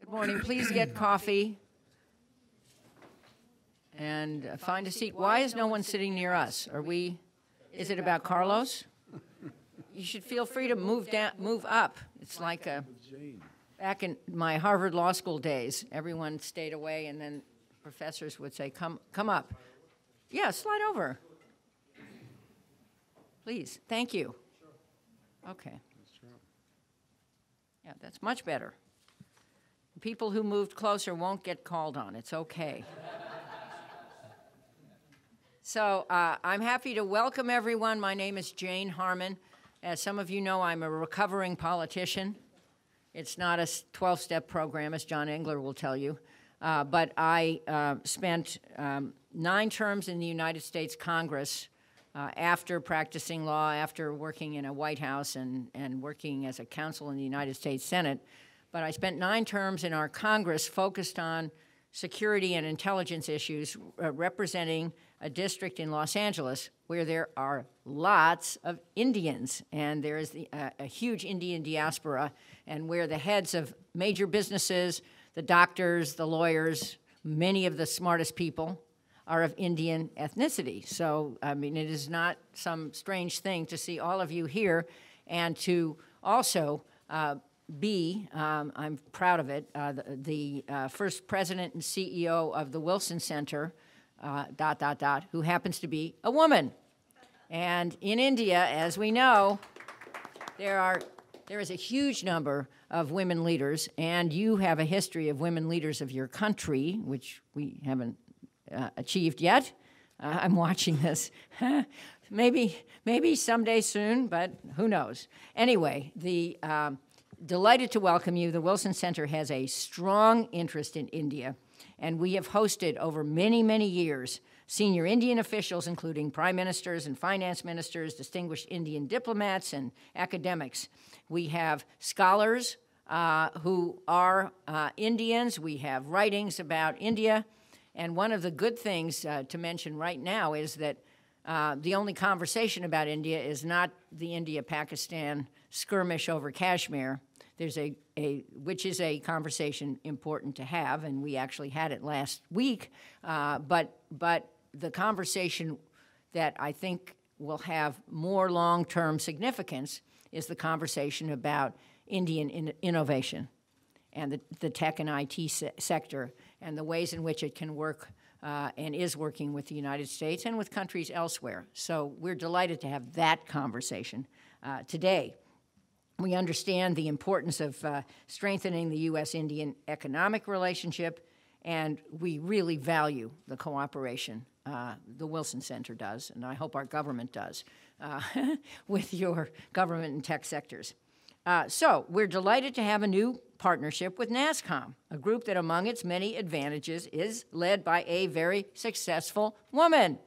Good morning. Please get coffee and find a seat. Why is no one sitting near us? Is it about Carlos? You should feel free to move up. It's like back in my Harvard Law School days, everyone stayed away and then professors would say, come up. Yeah, slide over. Please, thank you. Okay. Yeah, that's much better. People who moved closer won't get called on. It's okay. So I'm happy to welcome everyone. My name is Jane Harmon. As some of you know, I'm a recovering politician. It's not a 12-step program, as John Engler will tell you. But I spent 9 terms in the United States Congress after practicing law, after working in a White House and working as a counsel in the United States Senate. But I spent 9 terms in our Congress focused on security and intelligence issues, representing a district in Los Angeles where there are lots of Indians, and there is a huge Indian diaspora, and where the heads of major businesses, the doctors, the lawyers, many of the smartest people are of Indian ethnicity. So, I mean, it is not some strange thing to see all of you here, and to also I'm proud of it, the first president and CEO of the Wilson Center, who happens to be a woman. And in India, as we know, there is a huge number of women leaders, and you have a history of women leaders of your country, which we haven't achieved yet. I'm watching this. Maybe someday soon, but who knows? Anyway, delighted to welcome you. The Wilson Center has a strong interest in India, and we have hosted over many, many years senior Indian officials, including prime ministers and finance ministers, distinguished Indian diplomats and academics. We have scholars who are Indians. We have writings about India. And one of the good things to mention right now is that the only conversation about India is not the India-Pakistan skirmish over Kashmir. There's which is a conversation important to have, and we actually had it last week. But the conversation that I think will have more long-term significance is the conversation about Indian innovation and the tech and IT sector and the ways in which it can work and is working with the United States and with countries elsewhere. So we're delighted to have that conversation today. We understand the importance of strengthening the U.S.-Indian economic relationship, and we really value the cooperation the Wilson Center does, and I hope our government does, with your government and tech sectors. So we're delighted to have a new partnership with NASSCOM, a group that among its many advantages is led by a very successful woman,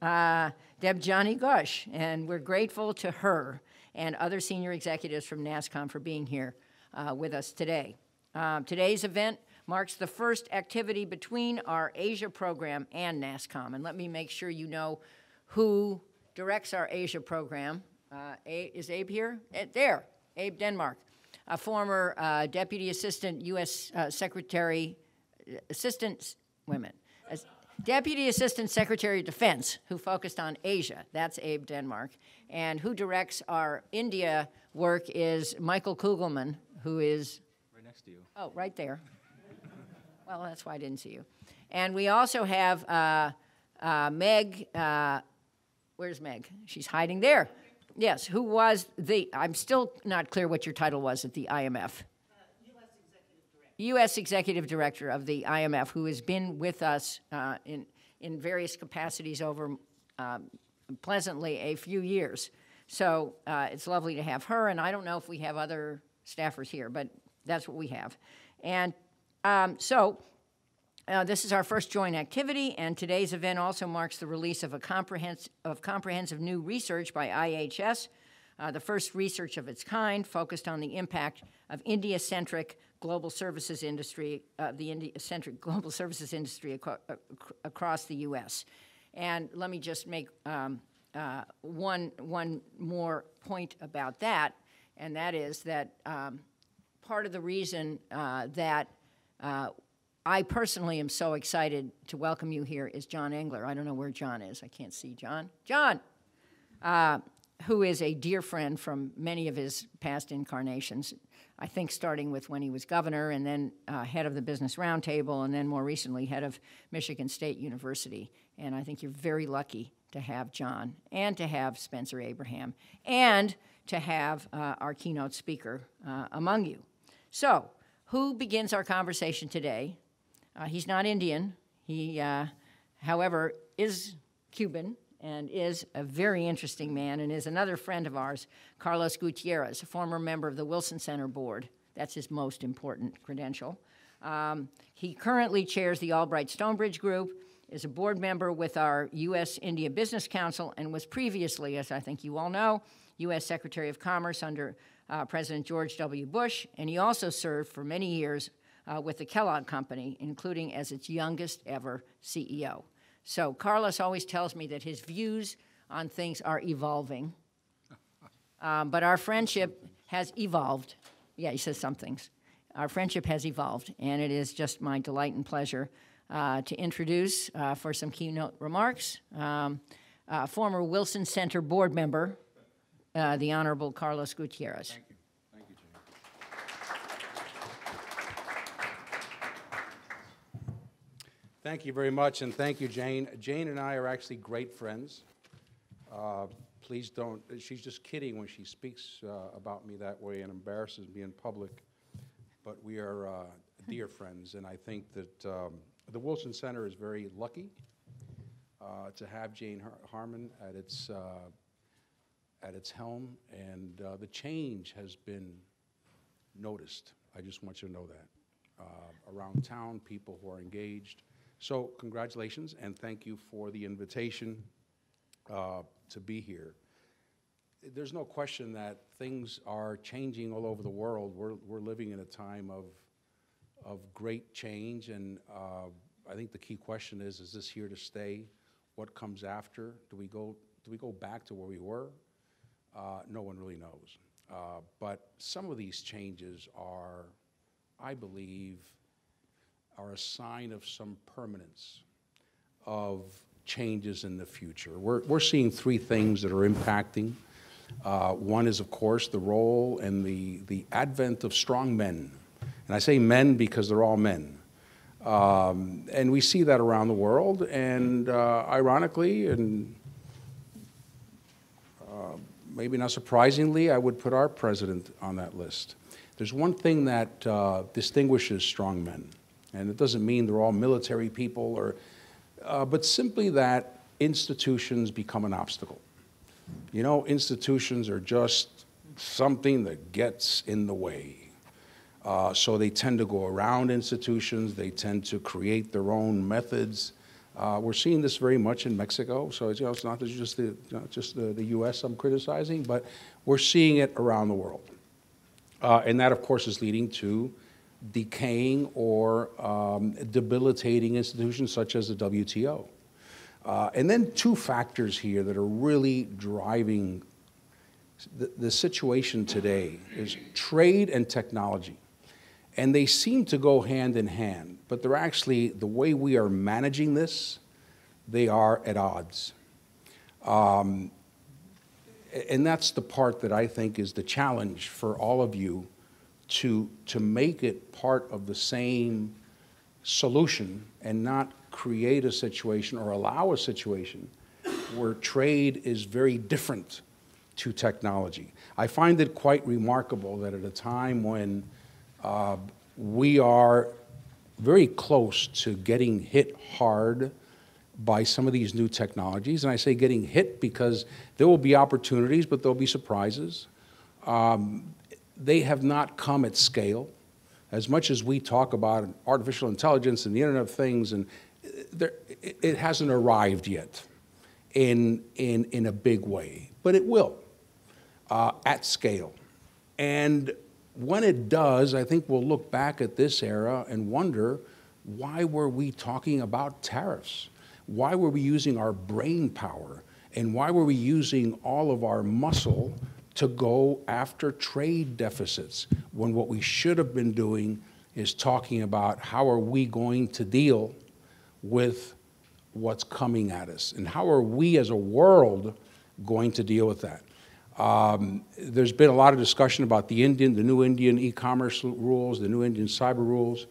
Debjani Ghosh, and we're grateful to her and other senior executives from NASSCOM for being here with us today. Today's event marks the first activity between our Asia program and NASSCOM, and let me make sure you know who directs our Asia program. Is Abe here? There. Abe Denmark, a former Deputy Assistant U.S. Deputy Assistant Secretary of Defense who focused on Asia. That's Abe Denmark. And who directs our India work is Michael Kugelman, who is... Right next to you. Oh, right there. Well, that's why I didn't see you. And we also have Meg. Where's Meg? She's hiding there. Yes, who was I'm still not clear what your title was at the IMF. U.S. Executive Director of the IMF, who has been with us in various capacities over pleasantly a few years. So it's lovely to have her, and I don't know if we have other staffers here, but that's what we have. And this is our first joint activity, and today's event also marks the release of comprehensive new research by IHS, the first research of its kind focused on the impact of India-centric global services industry, across the U.S. And let me just make one more point about that, and that is that part of the reason that I personally am so excited to welcome you here is John Engler. I don't know where John is. I can't see John. John, who is a dear friend from many of his past incarnations, I think starting with when he was governor and then head of the Business Roundtable and then more recently head of Michigan State University. And I think you're very lucky to have John and to have Spencer Abraham and to have our keynote speaker among you. So, who begins our conversation today? He's not Indian. He, however, is Cuban and is a very interesting man and is another friend of ours, Carlos Gutierrez, a former member of the Wilson Center Board. That's his most important credential. He currently chairs the Albright Stonebridge Group, is a board member with our U.S.-India Business Council, and was previously, as I think you all know, U.S. Secretary of Commerce under President George W. Bush, and he also served for many years with the Kellogg Company, including as its youngest ever CEO. So Carlos always tells me that his views on things are evolving, but our friendship has evolved. Yeah, he says some things. Our friendship has evolved, and it is just my delight and pleasure to introduce, for some keynote remarks, former Wilson Center board member, the Honorable Carlos Gutierrez. Thank you. Thank you, Jane. Thank you very much, and thank you, Jane. Jane and I are actually great friends. Please don't, she's just kidding when she speaks about me that way and embarrasses me in public, but we are dear friends, and I think that the Wilson Center is very lucky to have Jane Harmon at its helm, and the change has been noticed. I just want you to know that. Around town, people who are engaged. So congratulations, and thank you for the invitation to be here. There's no question that things are changing all over the world. We're living in a time of great change, and I think the key question is this here to stay? What comes after? Do we go back to where we were? No one really knows. But some of these changes are, I believe, are a sign of some permanence of changes in the future. We're seeing three things that are impacting. One is, of course, the role and the advent of strong men. And I say men because they're all men. And we see that around the world, and ironically, and maybe not surprisingly, I would put our president on that list. There's one thing that distinguishes strong men, and it doesn't mean they're all military people, or, but simply that institutions become an obstacle. You know, institutions are just something that gets in the way. So they tend to go around institutions, they tend to create their own methods. We're seeing this very much in Mexico, so it's, it's not just the U.S. I'm criticizing, but we're seeing it around the world. And that, of course, is leading to decaying or debilitating institutions such as the WTO. And then two factors here that are really driving the situation today is trade and technology. And they seem to go hand in hand, but they're actually, the way we are managing this, they are at odds. And that's the part that I think is the challenge for all of you to make it part of the same solution and not create a situation or allow a situation where trade is very different to technology. I find it quite remarkable that at a time when we are very close to getting hit hard by some of these new technologies, and I say getting hit because there will be opportunities, but there'll be surprises. They have not come at scale. As much as we talk about artificial intelligence and the Internet of Things, and it hasn't arrived yet in a big way, but it will at scale. And when it does, I think we'll look back at this era and wonder, why were we talking about tariffs? Why were we using our brain power? And why were we using all of our muscle to go after trade deficits when what we should have been doing is talking about how are we going to deal with what's coming at us, and how are we as a world going to deal with that. There's been a lot of discussion about the new Indian e-commerce rules, the new Indian cyber rules.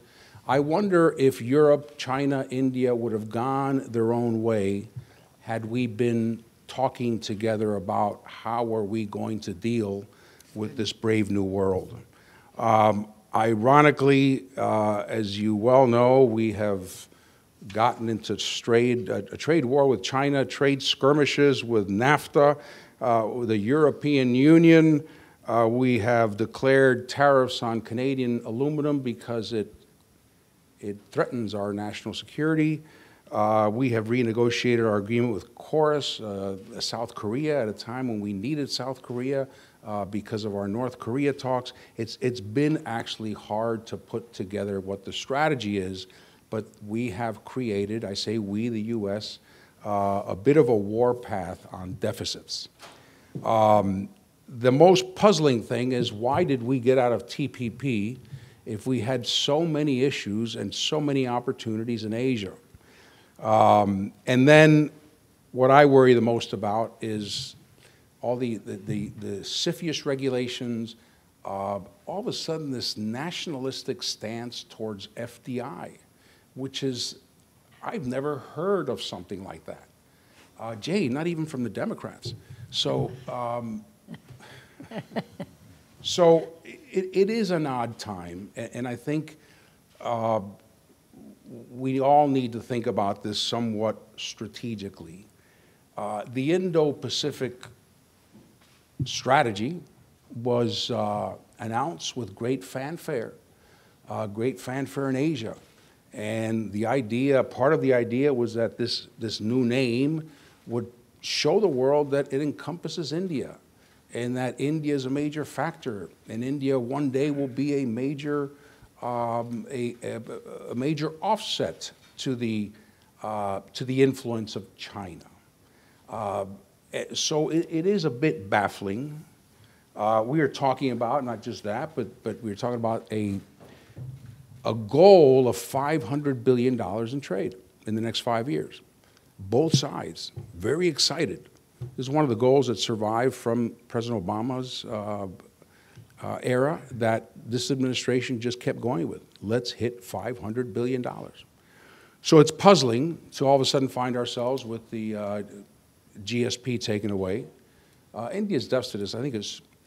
I wonder if Europe, China, India would have gone their own way had we been talking together about how are we going to deal with this brave new world. Ironically, as you well know, we have gotten into a trade war with China, trade skirmishes with NAFTA, the European Union. We have declared tariffs on Canadian aluminum because it threatens our national security. We have renegotiated our agreement with Chorus, South Korea, at a time when we needed South Korea because of our North Korea talks. It's been actually hard to put together what the strategy is, but we have created, I say we, the U.S., a bit of a warpath on deficits. The most puzzling thing is, why did we get out of TPP if we had so many issues and so many opportunities in Asia? And then what I worry the most about is all the CFIUS regulations, all of a sudden this nationalistic stance towards FDI, which is, I've never heard of something like that. Jay, not even from the Democrats. So, so it is an odd time, and I think we all need to think about this somewhat strategically. The Indo-Pacific strategy was announced with great fanfare in Asia. And the idea, part of the idea was that this new name would show the world that it encompasses India, and that India is a major factor, and India one day will be a major major offset to the influence of China. So it is a bit baffling. We are talking about not just that, but we're talking about a goal of $500 billion in trade in the next 5 years. Both sides, very excited. This is one of the goals that survived from President Obama's era that this administration just kept going with. Let's hit $500 billion. So it's puzzling to all of a sudden find ourselves with the GSP taken away. India's deficit is, I think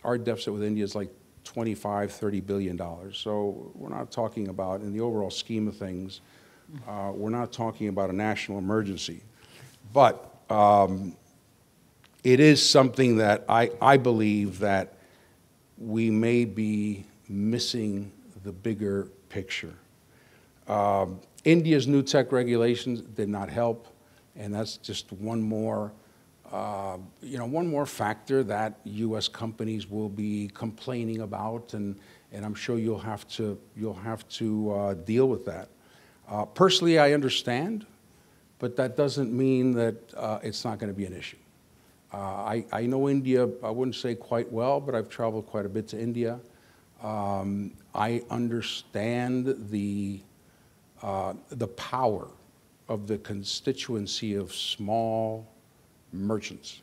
our deficit with India is like $25, $30 billion. So we're not talking about, in the overall scheme of things, we're not talking about a national emergency. But it is something that I believe that we may be missing the bigger picture. India's new tech regulations did not help, and that's just one more factor that U.S. companies will be complaining about, and I'm sure you'll have to deal with that. Personally, I understand, but that doesn't mean that it's not going to be an issue. I know India, I wouldn't say quite well, but I've traveled quite a bit to India. I understand the power of the constituency of small merchants.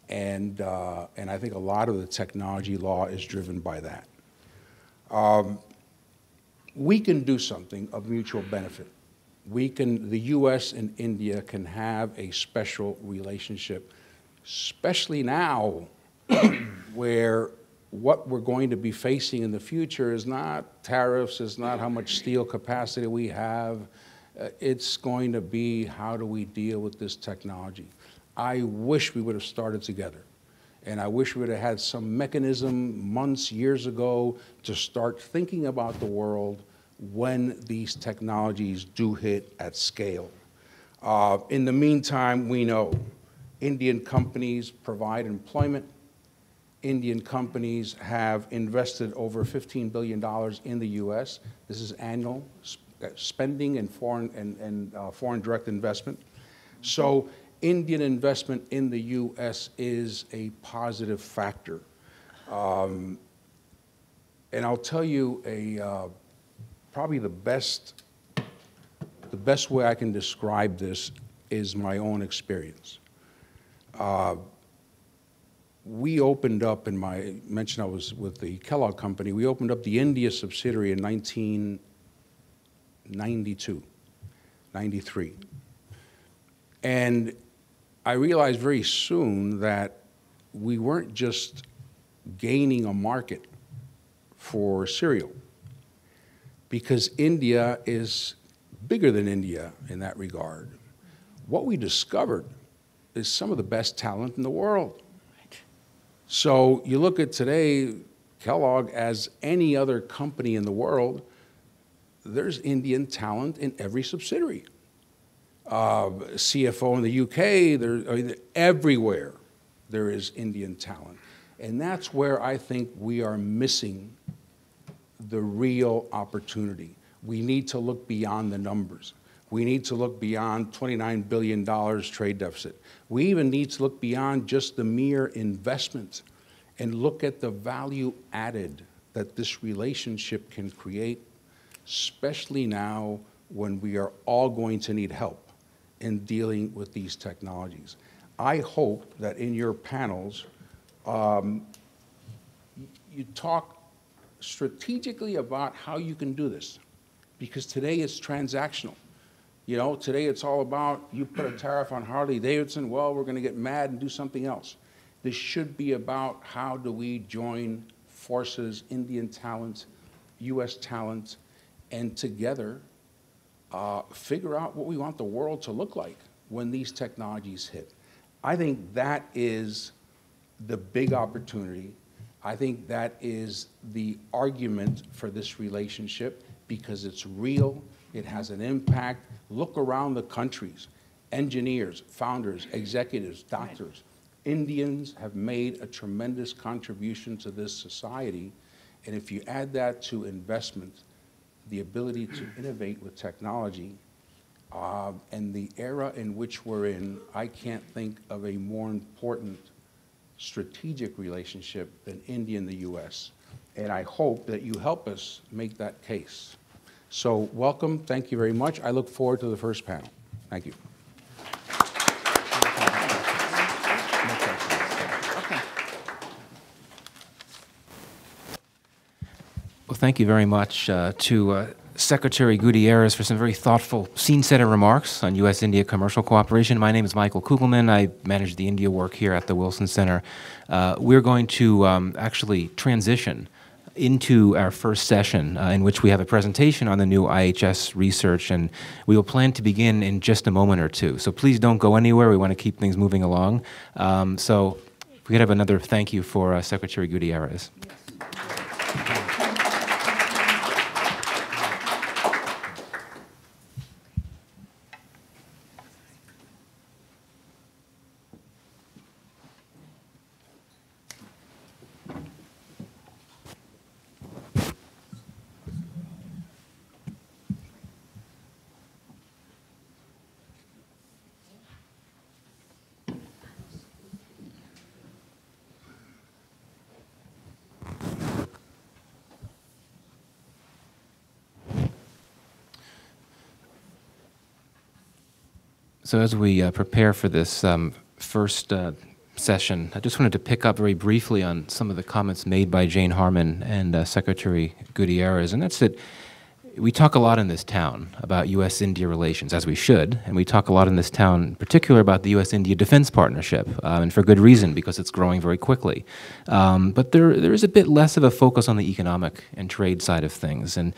And I think a lot of the technology law is driven by that. We can do something of mutual benefit. The U.S. and India can have a special relationship, especially now where what we're going to be facing in the future is not tariffs, is not how much steel capacity we have. It's going to be, how do we deal with this technology? I wish we would have started together. And I wish we would have had some mechanism months, years ago to start thinking about the world when these technologies do hit at scale. In the meantime, we know Indian companies provide employment. Indian companies have invested over $15 billion in the U.S. This is annual spending and foreign direct investment. So Indian investment in the U.S. is a positive factor. And I'll tell you probably the best way I can describe this is my own experience. We opened up, mentioned I was with the Kellogg Company, we opened up the India subsidiary in 1992, 93. And I realized very soon that we weren't just gaining a market for cereal, because India is bigger than India in that regard. What we discovered is some of the best talent in the world. So you look at today, Kellogg, as any other company in the world, there's Indian talent in every subsidiary. CFO in the UK, everywhere there is Indian talent. And that's where I think we are missing the real opportunity. We need to look beyond the numbers. We need to look beyond $29 billion trade deficit. We even need to look beyond just the mere investment and look at the value added that this relationship can create, especially now when we are all going to need help in dealing with these technologies. I hope that in your panels, you talk strategically about how you can do this, because today it's transactional. You know, today it's all about, you put a tariff on Harley-Davidson, well, we're going to get mad and do something else. This should be about how do we join forces, Indian talent, US talent, and together figure out what we want the world to look like when these technologies hit. I think that is the big opportunity. I think that is the argument for this relationship, because it's real, it has an impact. Look around the countries, engineers, founders, executives, doctors. Indians have made a tremendous contribution to this society, and if you add that to investment, the ability to innovate with technology, and the era in which we're in, I can't think of a more important strategic relationship than India and the US. And I hope that you help us make that case. So welcome, thank you very much. I look forward to the first panel. Thank you. Well, thank you very much to Secretary Gutierrez for some very thoughtful scene-setting remarks on U.S.-India commercial cooperation. My name is Michael Kugelman. I manage the India work here at the Wilson Center. We're going to actually transition into our first session in which we have a presentation on the new IHS research, and we will plan to begin in just a moment or two. So please don't go anywhere. We want to keep things moving along. So we could have another thank you for Secretary Gutierrez. So as we prepare for this first session, I just wanted to pick up very briefly on some of the comments made by Jane Harman and Secretary Gutierrez, and that's that we talk a lot in this town about U.S.-India relations, as we should, and we talk a lot in this town in particular about the U.S.-India defense partnership, and for good reason, because it's growing very quickly. But there is a bit less of a focus on the economic and trade side of things, and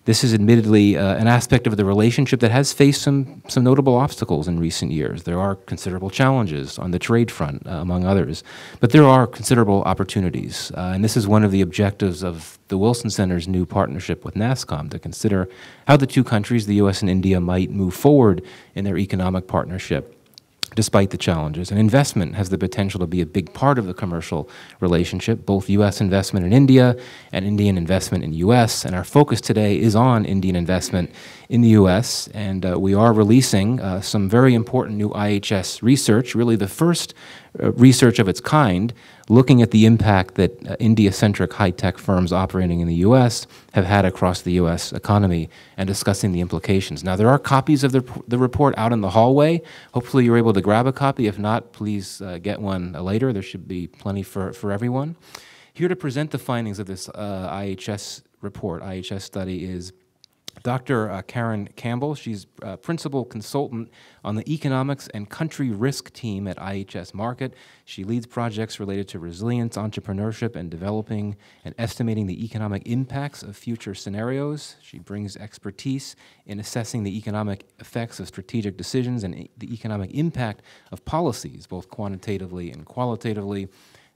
this is admittedly an aspect of the relationship that has faced some notable obstacles in recent years. There are considerable challenges on the trade front, among others, but there are considerable opportunities, and this is one of the objectives of the Wilson Center's new partnership with NASSCOM, to consider how the two countries, the U.S. and India, might move forward in their economic partnership despite the challenges. And investment has the potential to be a big part of the commercial relationship, both U.S. investment in India and Indian investment in U.S. And our focus today is on Indian investment in the U.S. And we are releasing some very important new IHS research, really the first research of its kind, looking at the impact that India-centric high-tech firms operating in the U.S. have had across the U.S. economy and discussing the implications. Now, there are copies of the report out in the hallway. Hopefully you're able to grab a copy. If not, please get one later. There should be plenty for everyone. Here to present the findings of this IHS report, IHS study, is Dr. Karen Campbell. She's principal consultant on the economics and country risk team at IHS Markit. She leads projects related to resilience, entrepreneurship, and developing and estimating the economic impacts of future scenarios. She brings expertise in assessing the economic effects of strategic decisions and the economic impact of policies, both quantitatively and qualitatively.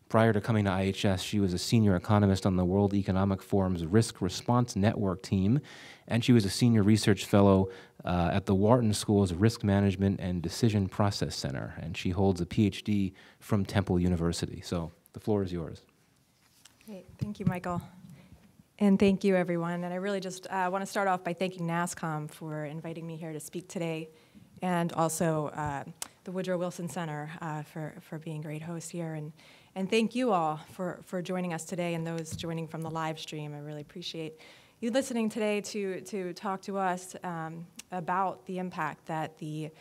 Prior to coming to IHS, she was a senior economist on the World Economic Forum's Risk Response Network team, and she was a senior research fellow at the Wharton School's Risk Management and Decision Process Center, and she holds a PhD from Temple University. So the floor is yours. Great. Thank you, Michael. And thank you, everyone. And I really just want to start off by thanking NASSCOM for inviting me here to speak today, and also the Woodrow Wilson Center for being great hosts here. And thank you all for joining us today, and those joining from the live stream. I really appreciate you listening today to talk to us about the impact that the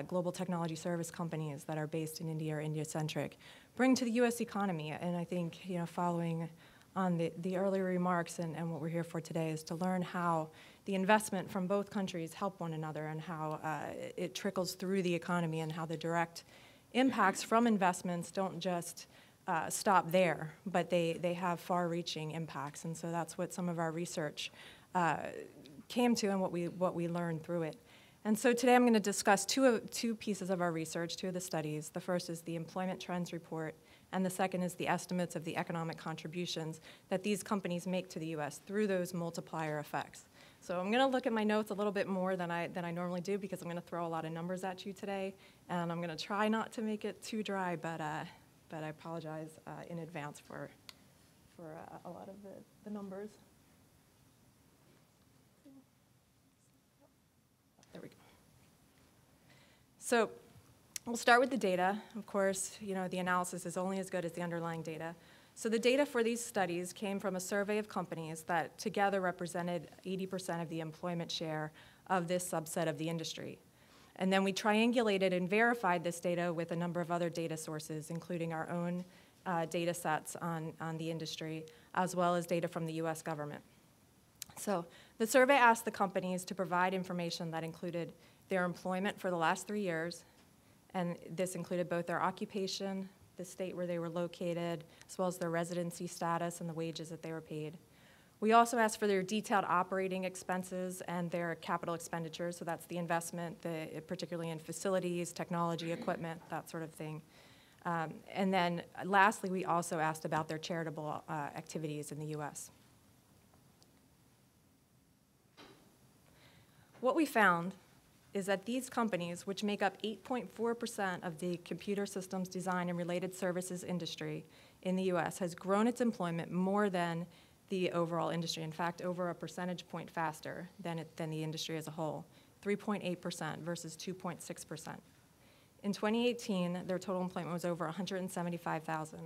global technology service companies that are based in India or India-centric bring to the U.S. economy. And I think, following on the earlier remarks and what we're here for today is to learn how the investment from both countries help one another, and how it trickles through the economy, and how the direct impacts from investments don't just stop there, but they have far-reaching impacts. And so that's what some of our research came to, and what we learned through it. And so today I'm going to discuss two pieces of our research, two of the studies. The first is the Employment Trends Report, and the second is the estimates of the economic contributions that these companies make to the U.S. through those multiplier effects. So I'm going to look at my notes a little bit more than I normally do, because I'm going to throw a lot of numbers at you today, and I'm going to try not to make it too dry, but I apologize in advance for a lot of the numbers. There we go. So we'll start with the data. Of course, the analysis is only as good as the underlying data. So the data for these studies came from a survey of companies that together represented 80% of the employment share of this subset of the industry. And then we triangulated and verified this data with a number of other data sources, including our own data sets on the industry, as well as data from the US government. So the survey asked the companies to provide information that included their employment for the last 3 years, and this included both their occupation, the state where they were located, as well as their residency status and the wages that they were paid. We also asked for their detailed operating expenses and their capital expenditures, so that's the investment, particularly in facilities, technology, equipment, that sort of thing. And then lastly, we also asked about their charitable activities in the US. What we found is that these companies, which make up 8.4% of the computer systems design and related services industry in the US, has grown its employment more than the overall industry. In fact, over a percentage point faster than the industry as a whole, 3.8% versus 2.6%. In 2018, their total employment was over 175,000.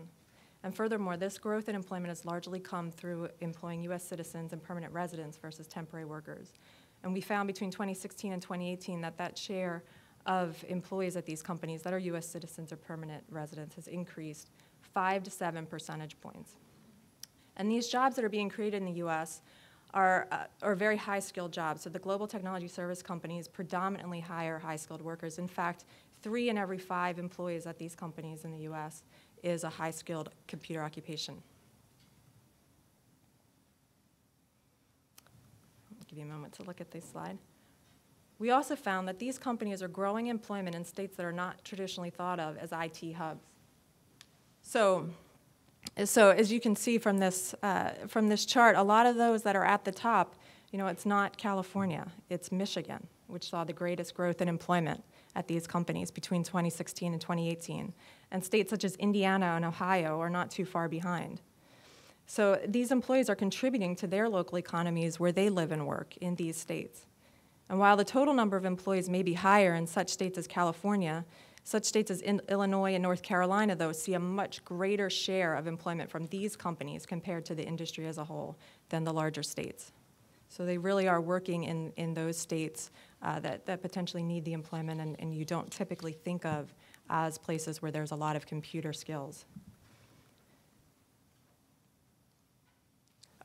And furthermore, this growth in employment has largely come through employing US citizens and permanent residents versus temporary workers. And we found between 2016 and 2018 that share of employees at these companies that are US citizens or permanent residents has increased 5 to 7 percentage points. And these jobs that are being created in the US are very high-skilled jobs. So the global technology service companies predominantly hire high-skilled workers. In fact, 3 in every 5 employees at these companies in the US is a high-skilled computer occupation. I'll give you a moment to look at this slide. We also found that these companies are growing employment in states that are not traditionally thought of as IT hubs. So as you can see from this chart, a lot of those that are at the top, it's not California, it's Michigan, which saw the greatest growth in employment at these companies between 2016 and 2018. And states such as Indiana and Ohio are not too far behind. So these employees are contributing to their local economies where they live and work in these states. And while the total number of employees may be higher in such states as California, Such states as Illinois and North Carolina, though, see a much greater share of employment from these companies compared to the industry as a whole than the larger states. So they really are working in those states that potentially need the employment and you don't typically think of as places where there's a lot of computer skills.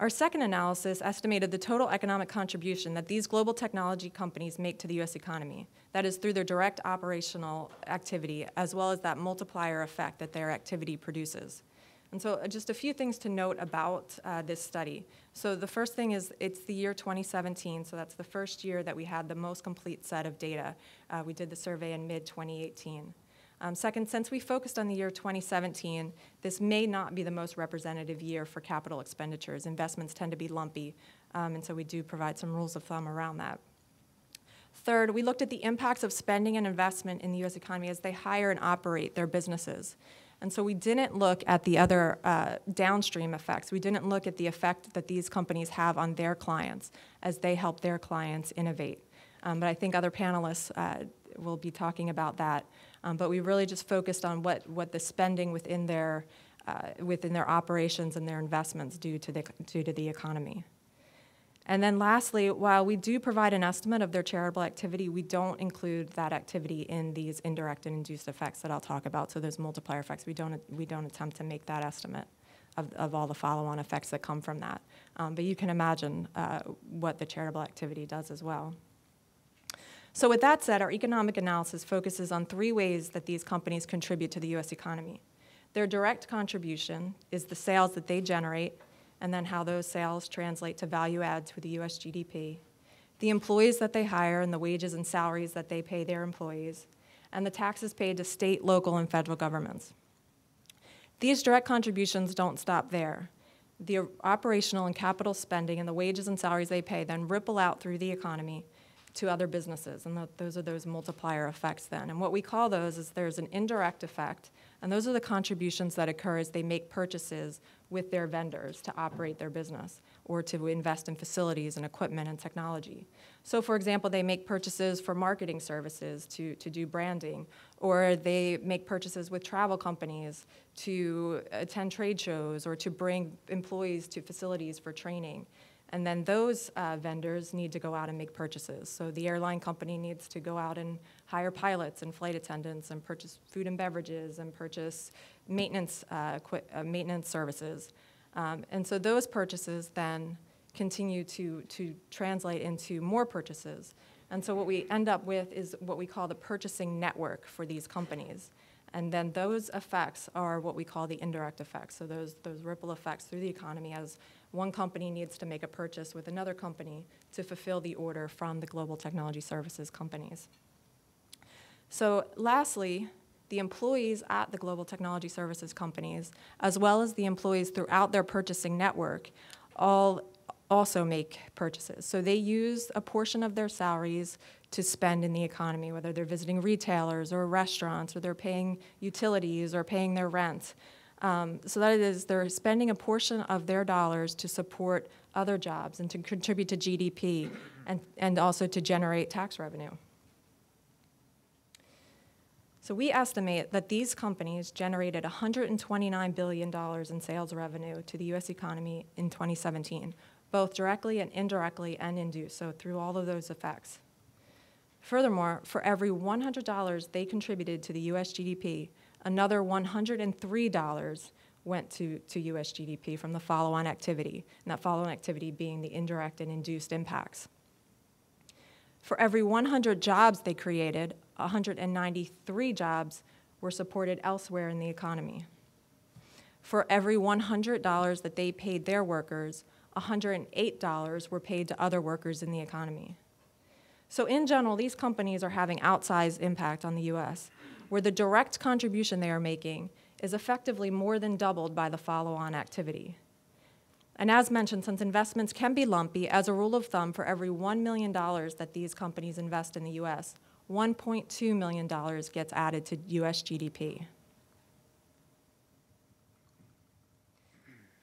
Our second analysis estimated the total economic contribution that these global technology companies make to the U.S. economy. That is through their direct operational activity, as well as that multiplier effect that their activity produces. And so just a few things to note about this study. So the first thing is it's the year 2017, so that's the first year that we had the most complete set of data. We did the survey in mid-2018. Second, since we focused on the year 2017, this may not be the most representative year for capital expenditures. Investments tend to be lumpy, and so we do provide some rules of thumb around that. Third, we looked at the impacts of spending and investment in the U.S. economy as they hire and operate their businesses. And so we didn't look at the other downstream effects. We didn't look at the effect that these companies have on their clients as they help their clients innovate. But I think other panelists will be talking about that. But we really just focused on what the spending within their operations and their investments do to the economy. And then lastly, while we do provide an estimate of their charitable activity, we don't include that activity in these indirect and induced effects that I'll talk about. So those multiplier effects, we don't attempt to make that estimate of all the follow-on effects that come from that. But you can imagine what the charitable activity does as well. So with that said, our economic analysis focuses on three ways that these companies contribute to the U.S. economy. Their direct contribution is the sales that they generate, and then how those sales translate to value add to the U.S. GDP, the employees that they hire and the wages and salaries that they pay their employees, and the taxes paid to state, local, and federal governments. These direct contributions don't stop there. The operational and capital spending and the wages and salaries they pay then ripple out through the economy to other businesses, and those are those multiplier effects then. And what we call those is there's an indirect effect, and those are the contributions that occur as they make purchases with their vendors to operate their business or to invest in facilities and equipment and technology. So for example, they make purchases for marketing services to do branding, or they make purchases with travel companies to attend trade shows or to bring employees to facilities for training. And then those vendors need to go out and make purchases. So the airline company needs to go out and hire pilots and flight attendants and purchase food and beverages and purchase maintenance services. And so those purchases then continue to translate into more purchases. And so what we end up with is what we call the purchasing network for these companies. And then those effects are what we call the indirect effects. So those ripple effects through the economy as one company needs to make a purchase with another company to fulfill the order from the global technology services companies. So lastly, the employees at the global technology services companies, as well as the employees throughout their purchasing network, all also make purchases. So they use a portion of their salaries to spend in the economy, whether they're visiting retailers or restaurants, or they're paying utilities or paying their rent. So that is, they're spending a portion of their dollars to support other jobs and to contribute to GDP and also to generate tax revenue. So we estimate that these companies generated $129 billion in sales revenue to the U.S. economy in 2017, both directly and indirectly and induced, so through all of those effects. Furthermore, for every $100 they contributed to the U.S. GDP, another $103 went to U.S. GDP from the follow-on activity, and that follow-on activity being the indirect and induced impacts. For every 100 jobs they created, 193 jobs were supported elsewhere in the economy. For every $100 that they paid their workers, $108 were paid to other workers in the economy. So in general, these companies are having outsized impact on the U.S., where the direct contribution they are making is effectively more than doubled by the follow-on activity. And as mentioned, since investments can be lumpy, as a rule of thumb, for every $1 million that these companies invest in the U.S., $1.2 million gets added to U.S. GDP.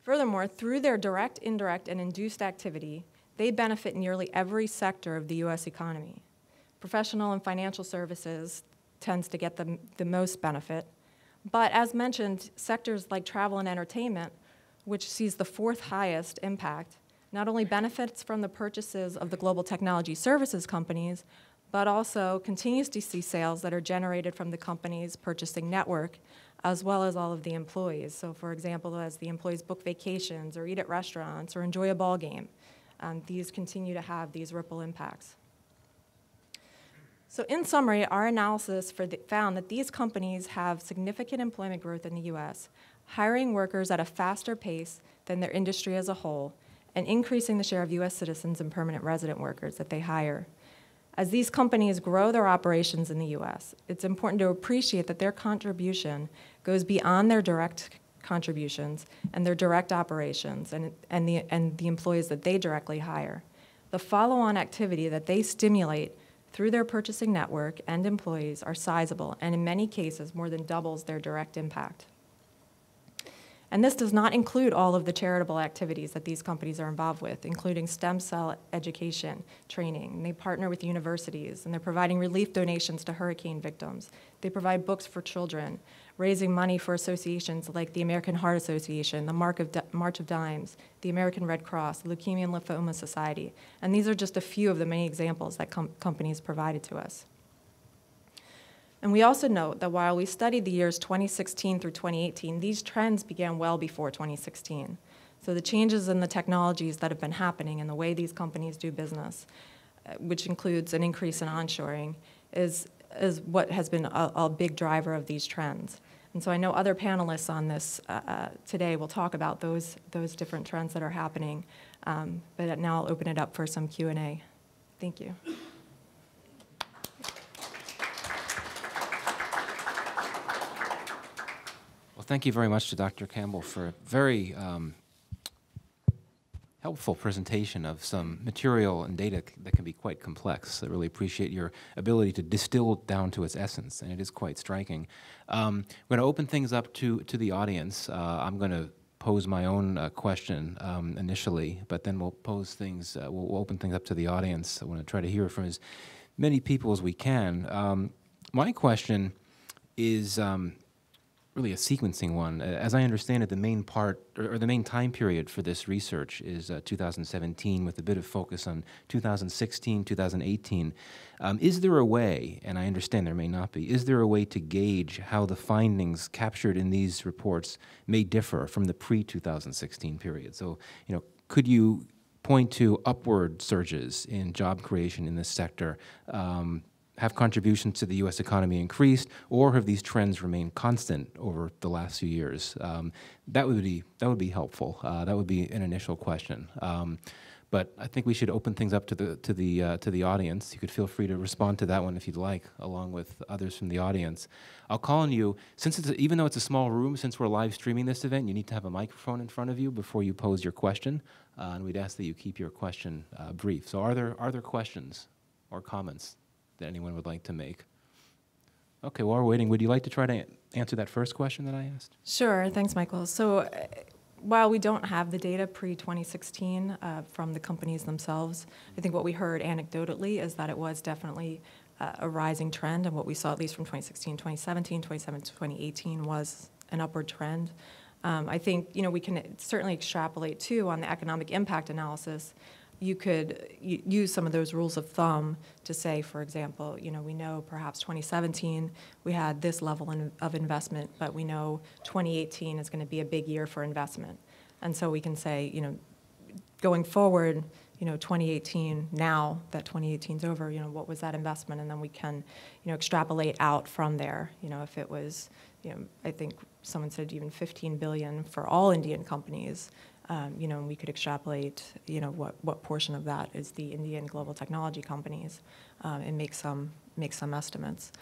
Furthermore, through their direct, indirect, and induced activity, they benefit nearly every sector of the U.S. economy. Professional and financial services, tends to get the most benefit. But as mentioned, sectors like travel and entertainment, which sees the 4th highest impact, not only benefits from the purchases of the global technology services companies, but also continues to see sales that are generated from the company's purchasing network, as well as all of the employees. So for example, as the employees book vacations or eat at restaurants or enjoy a ball game, these continue to have these ripple impacts. So in summary, our analysis found that these companies have significant employment growth in the US, hiring workers at a faster pace than their industry as a whole, and increasing the share of US citizens and permanent resident workers that they hire. As these companies grow their operations in the US, it's important to appreciate that their contribution goes beyond their direct contributions and their direct operations and the employees that they directly hire. The follow-on activity that they stimulate through their purchasing network and employees are sizable, and in many cases more than doubles their direct impact. And this does not include all of the charitable activities that these companies are involved with, including stem cell education, training. And they partner with universities, and they're providing relief donations to hurricane victims. They provide books for children, raising money for associations like the American Heart Association, the March of Dimes, the American Red Cross, the Leukemia and Lymphoma Society. And these are just a few of the many examples that companies provided to us. And we also note that while we studied the years 2016 through 2018, these trends began well before 2016. So the changes in the technologies that have been happening and the way these companies do business, which includes an increase in onshoring, is what has been a big driver of these trends. And so I know other panelists on this today will talk about those different trends that are happening, but now I'll open it up for some Q&A. Thank you. Well, thank you very much to Dr. Campbell for a very helpful presentation of some material and data that can be quite complex. I really appreciate your ability to distill it down to its essence, and it is quite striking. I'm going to open things up to the audience. I'm going to pose my own question initially, but then we'll pose things, we'll open things up to the audience. I want to try to hear from as many people as we can. My question is really a sequencing one. As I understand it, the main part, or the main time period for this research is 2017 with a bit of focus on 2016, 2018. Is there a way, and I understand there may not be, is there a way to gauge how the findings captured in these reports may differ from the pre-2016 period? So, you know, could you point to upward surges in job creation in this sector? Have contributions to the U.S. economy increased, or have these trends remained constant over the last few years? That would be helpful. That would be an initial question. But I think we should open things up to the audience. You could feel free to respond to that one if you'd like, along with others from the audience. I'll call on you, since even though it's a small room, since we're live streaming this event, you need to have a microphone in front of you before you pose your question, and we'd ask that you keep your question brief. So are there questions or comments that anyone would like to make? Okay, while we're waiting, would you like to try to answer that first question that I asked? Sure, thanks, Michael. So while we don't have the data pre-2016 from the companies themselves, I think what we heard anecdotally is that it was definitely a rising trend, and what we saw at least from 2016, 2017, 2018 was an upward trend. I think, you know, we can certainly extrapolate too on the economic impact analysis. You could use some of those rules of thumb to say, for example, you know, we know perhaps 2017 we had this level of investment, but we know 2018 is going to be a big year for investment. And so we can say, you know, going forward, you know, 2018, now that 2018 is over, you know, what was that investment? And then we can, you know, extrapolate out from there. You know, if it was, you know, I think someone said even 15 billion for all Indian companies. You know, we could extrapolate, you know, what portion of that is the Indian global technology companies, and make some estimates.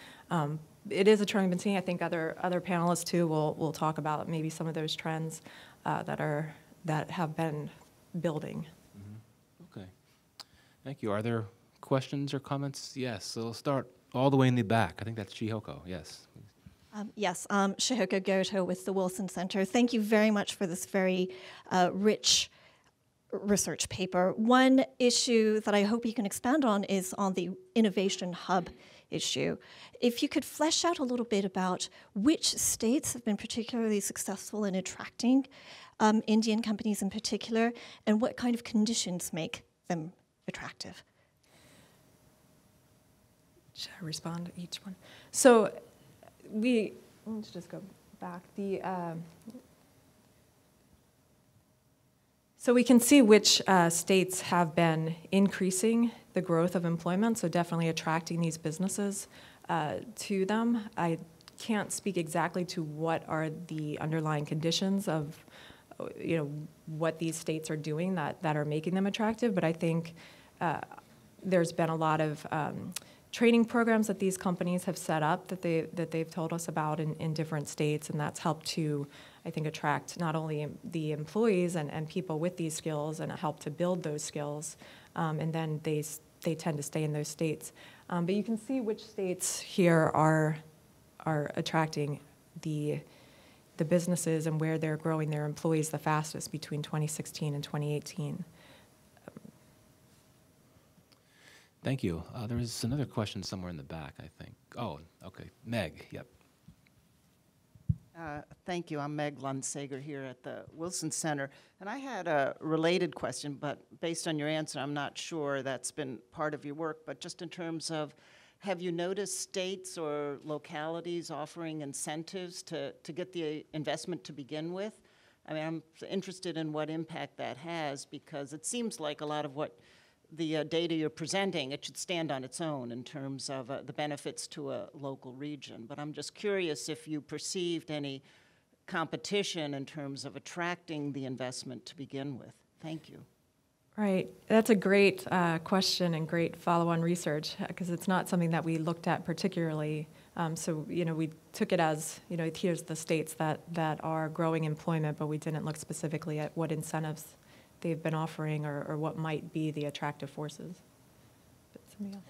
It is a trend we've been seeing. I think other panelists too will talk about maybe some of those trends that have been building. Mm-hmm. Okay, thank you. Are there questions or comments? Yes. So we'll start all the way in the back. I think that's Chihoko. Yes. Yes, Chihoko Goto with the Wilson Center. Thank you very much for this very rich research paper. One issue that I hope you can expand on is on the innovation hub issue. If you could flesh out a little bit about which states have been particularly successful in attracting Indian companies in particular, and what kind of conditions make them attractive. Should I respond to each one? So let's just go back. So we can see which states have been increasing the growth of employment, so definitely attracting these businesses to them. I can't speak exactly to what are the underlying conditions of, what these states are doing that are making them attractive, but I think there's been a lot of training programs that these companies have set up that they've told us about in different states, and that's helped to, I think, attract not only the employees and people with these skills and help to build those skills, and then they tend to stay in those states. But you can see which states here are attracting the businesses and where they're growing their employees the fastest between 2016 and 2018. Thank you. There was another question somewhere in the back, I think. Oh, okay. Meg, yep. Thank you. I'm Meg Lundsager here at the Wilson Center. And I had a related question, but based on your answer, I'm not sure that's been part of your work. But just in terms of, have you noticed states or localities offering incentives to get the investment to begin with? I mean, I'm interested in what impact that has, because it seems like a lot of what the data you're presenting, it should stand on its own in terms of the benefits to a local region. But I'm just curious if you perceived any competition in terms of attracting the investment to begin with. Thank you. Right. That's a great question and great follow-on research, because it's not something that we looked at particularly. So, we took it as, here's the states that are growing employment, but we didn't look specifically at what incentives they've been offering or what might be the attractive forces. But somebody else?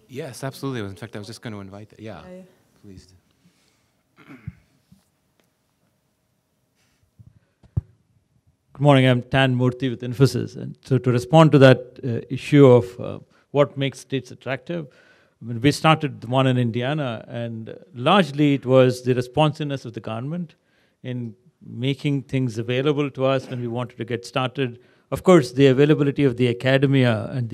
Yes, absolutely. In fact, I was just going to invite that. Yeah, please. Good morning. I'm Tan Murthy with Infosys. And so to respond to that issue of what makes states attractive, we started the one in Indiana, and largely it was the responsiveness of the government in making things available to us when we wanted to get started. Of course, the availability of the academia and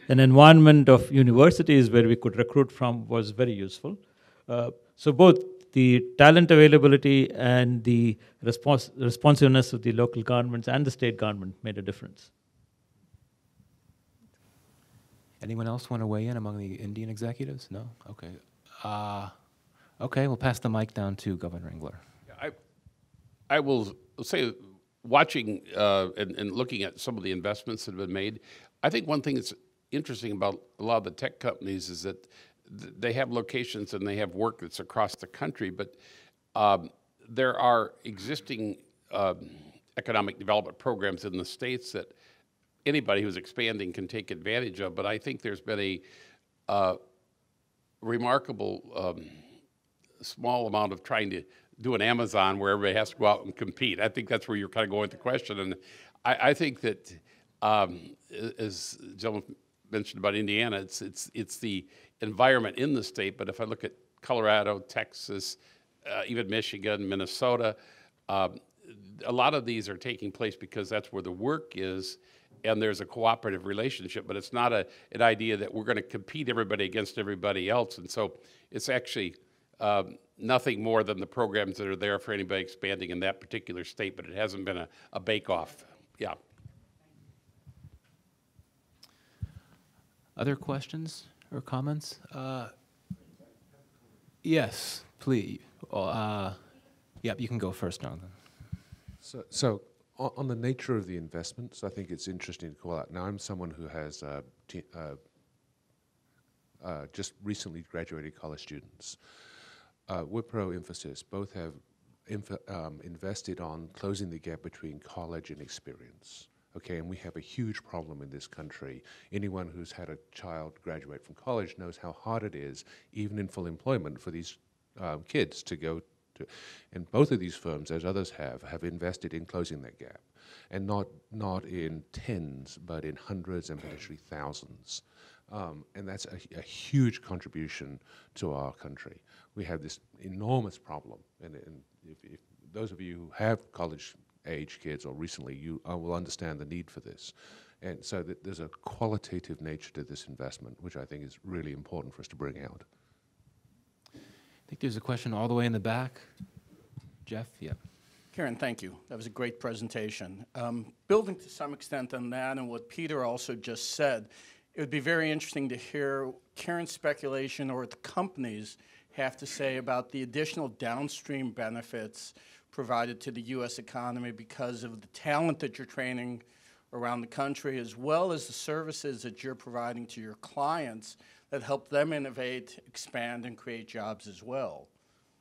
an environment of universities where we could recruit from was very useful. So both the talent availability and the responsiveness of the local governments and the state government made a difference. Anyone else want to weigh in among the Indian executives? No? Okay. Okay, we'll pass the mic down to Governor Engler. I will say, watching and looking at some of the investments that have been made, I think one thing that's interesting about a lot of the tech companies is that they have locations and they have work that's across the country, but there are existing economic development programs in the states that anybody who's expanding can take advantage of. But I think there's been a remarkable small amount of trying to do an Amazon where everybody has to go out and compete. I think that's where you're kind of going with the question. And I think that, as the gentleman mentioned about Indiana, it's the environment in the state. But if I look at Colorado, Texas, even Michigan, Minnesota, a lot of these are taking place because that's where the work is, and there's a cooperative relationship. But it's not an idea that we're going to compete everybody against everybody else. And so it's actually nothing more than the programs that are there for anybody expanding in that particular state, but it hasn't been a bake-off. Yeah. Other questions or comments? Yes, please. Yep, you can go first, Jonathan. So on the nature of the investments, I think it's interesting to call out. Now, I'm someone who has just recently graduated college students. Wipro, Infosys, both have invested on closing the gap between college and experience. Okay, and we have a huge problem in this country. Anyone who's had a child graduate from college knows how hard it is, even in full employment, for these kids to go to. And both of these firms, as others have invested in closing that gap. And not in tens, but in hundreds and potentially thousands. And that's a huge contribution to our country. We have this enormous problem, and if those of you who have college-age kids or recently, you will understand the need for this. And so there's a qualitative nature to this investment, which I think is really important for us to bring out. I think there's a question all the way in the back. Jeff, yeah. Karen, thank you. That was a great presentation. Building to some extent on that and what Peter also just said, it would be very interesting to hear Karen's speculation or what the companies have to say about the additional downstream benefits provided to the U.S. economy because of the talent that you're training around the country, as well as the services that you're providing to your clients that help them innovate, expand, and create jobs as well.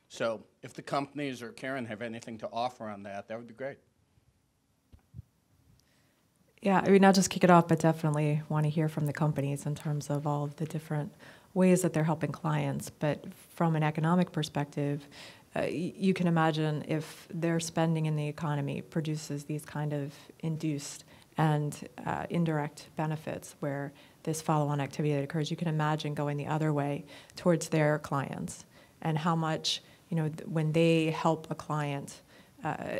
So if the companies or Karen have anything to offer on that, that would be great. Yeah, I mean, I'll just kick it off, but definitely want to hear from the companies in terms of all of the different ways that they're helping clients. But from an economic perspective, you can imagine if their spending in the economy produces these kind of induced and indirect benefits where this follow-on activity that occurs, you can imagine going the other way towards their clients and how much, when they help a client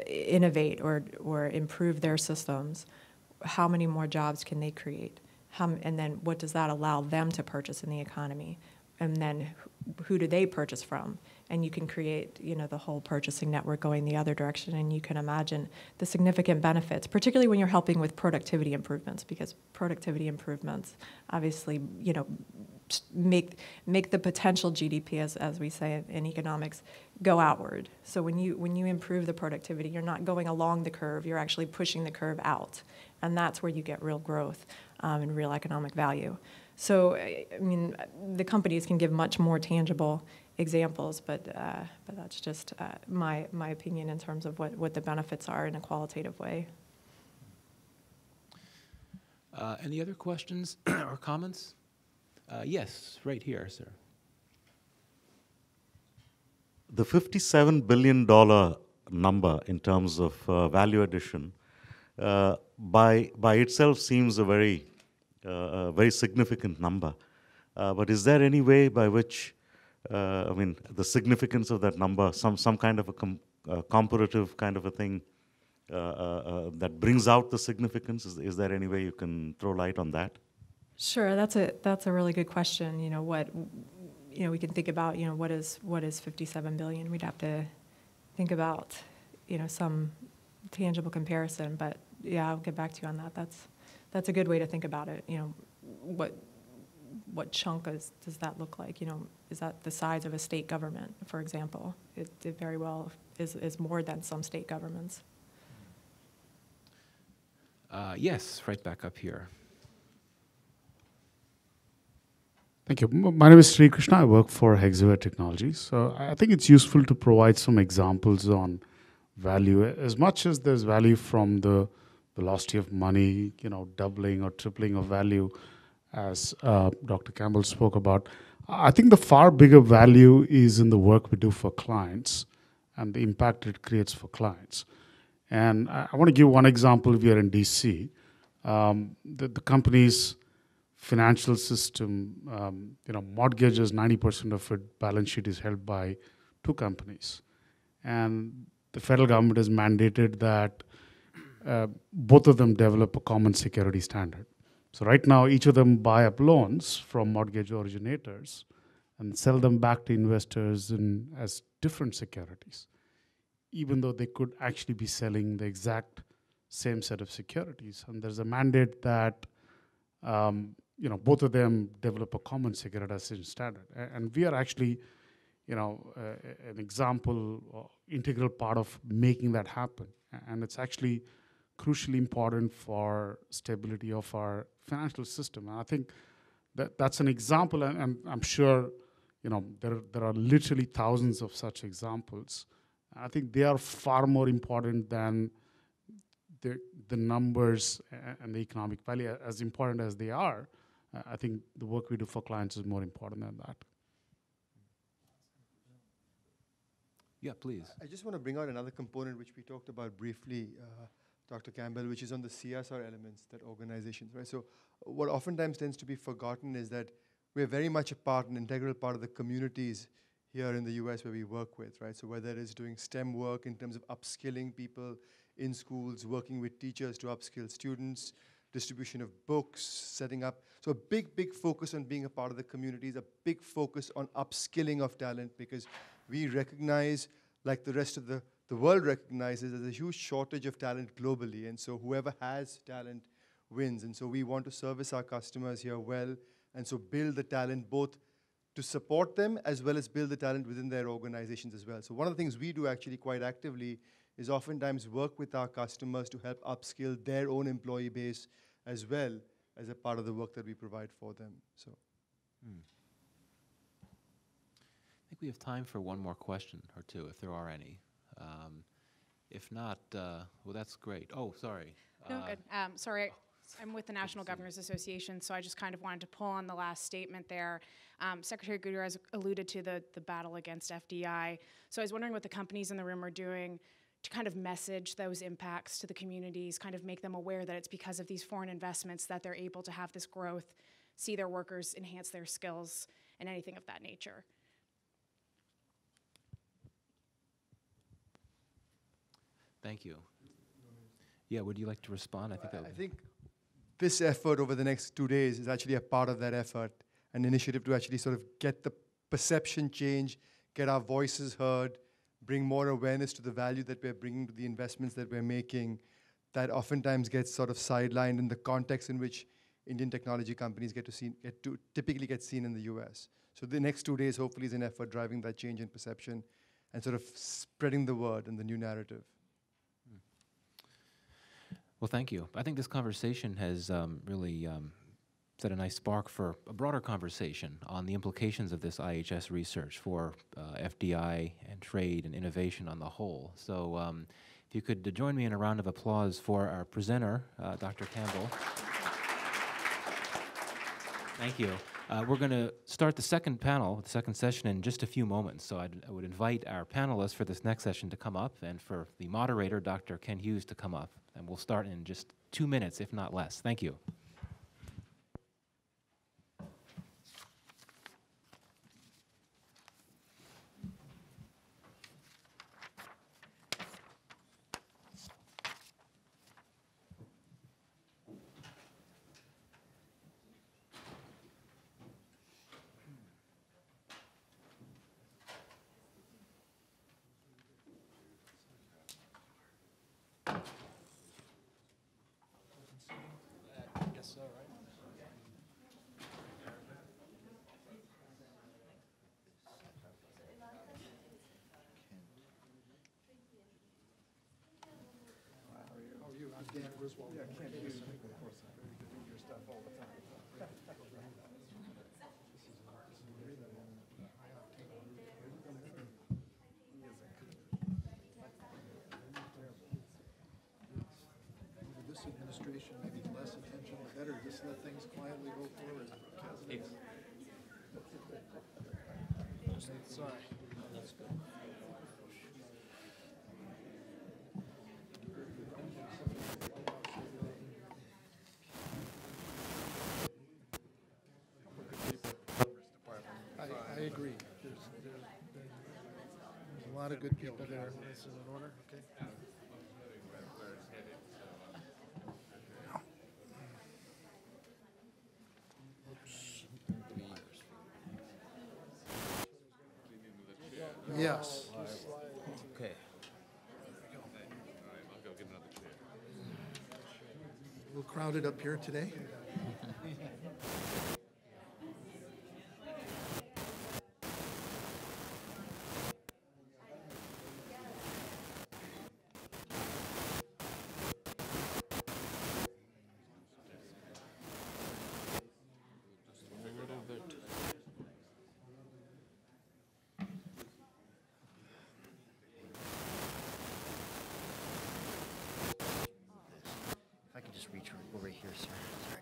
innovate or improve their systems, how many more jobs can they create? And then what does that allow them to purchase in the economy? And then who do they purchase from? And you can create, the whole purchasing network going the other direction, and you can imagine the significant benefits, particularly when you're helping with productivity improvements, because productivity improvements obviously, make the potential GDP, as we say in economics, go outward. So when you improve the productivity, you're not going along the curve, you're actually pushing the curve out. And that's where you get real growth and real economic value. So, I mean, the companies can give much more tangible examples, but that's just my opinion in terms of what the benefits are in a qualitative way. Any other questions or comments? Yes, right here, sir. The $57 billion number in terms of value addition by itself seems a very significant number. But is there any way by which, the significance of that number, some kind of a comparative kind of a thing that brings out the significance? Is there any way you can throw light on that? Sure, that's a really good question. We can think about, what is 57 billion? We'd have to think about, some tangible comparison. But yeah, I'll get back to you on that. That's a good way to think about it. What chunk does that look like? Is that the size of a state government, for example? It very well is more than some state governments. Yes, right back up here. Thank you. My name is Sri Krishna. I work for Hexaware Technologies. So I think it's useful to provide some examples on value. As much as there's value from the velocity of money, doubling or tripling of value, as Dr. Campbell spoke about, I think the far bigger value is in the work we do for clients and the impact it creates for clients. And I want to give one example. If you're in DC, the company's financial system, mortgages, 90% of its balance sheet is held by two companies. And the federal government has mandated that both of them develop a common security standard. So right now, each of them buy up loans from mortgage originators and sell them back to investors as different securities, even though they could actually be selling the exact same set of securities. And there's a mandate that both of them develop a common securitization standard. And we are actually, an example, or integral part of making that happen. And it's actually crucially important for stability of our financial system. And I think that's an example, and I'm sure, there are literally thousands of such examples. I think they are far more important than the numbers and the economic value. As important as they are, I think the work we do for clients is more important than that. Yeah, please. I just want to bring out another component which we talked about briefly Dr. Campbell, which is on the CSR elements that organizations, right? So what oftentimes tends to be forgotten is that we're very much a part, an integral part of the communities here in the US where we work with, right? So whether it is doing STEM work in terms of upskilling people in schools, working with teachers to upskill students, distribution of books, setting up. So a big focus on being a part of the communities, a big focus on upskilling of talent, because we recognize, like the rest of the world recognizes, there's a huge shortage of talent globally. And so whoever has talent wins. And so we want to service our customers here well, and so build the talent both to support them as well as build the talent within their organizations as well. So one of the things we do actually quite actively is oftentimes work with our customers to help upskill their own employee base as well as a part of the work that we provide for them. So, I think we have time for one more question or two, if there are any. If not, well, that's great. Oh, sorry. No, good. Sorry, I'm with the National Governors Association, so I just kind of wanted to pull on the last statement there. Secretary Gutierrez alluded to the battle against FDI. So I was wondering what the companies in the room are doing to kind of message those impacts to the communities, kind of make them aware that it's because of these foreign investments that they're able to have this growth, see their workers enhance their skills, and anything of that nature. Thank you. Yeah, would you like to respond? I think this effort over the next 2 days is actually a part of that effort, an initiative to actually sort of get the perception change, get our voices heard, bring more awareness to the value that we're bringing to the investments that we're making, that oftentimes gets sort of sidelined in the context in which Indian technology companies typically get seen in the US. So the next 2 days hopefully is an effort driving that change in perception and sort of spreading the word and the new narrative. Well, thank you. I think this conversation has really set a nice spark for a broader conversation on the implications of this IHS research for FDI and trade and innovation on the whole. So if you could join me in a round of applause for our presenter, Dr. Campbell. Thank you. We're going to start the second panel, the second session, in just a few moments. So I would invite our panelists for this next session to come up, and for the moderator, Dr. Ken Hughes, to come up. And we'll start in just 2 minutes, if not less. Thank you. This administration, maybe the less attention, the better. Just let things quietly go forward. Sorry. That's good. I agree. There's a lot of good people there. This is in order, okay? Yes. Okay. I'll go get another chair. A little crowded up here today. If I could just reach over here, sir. Sorry.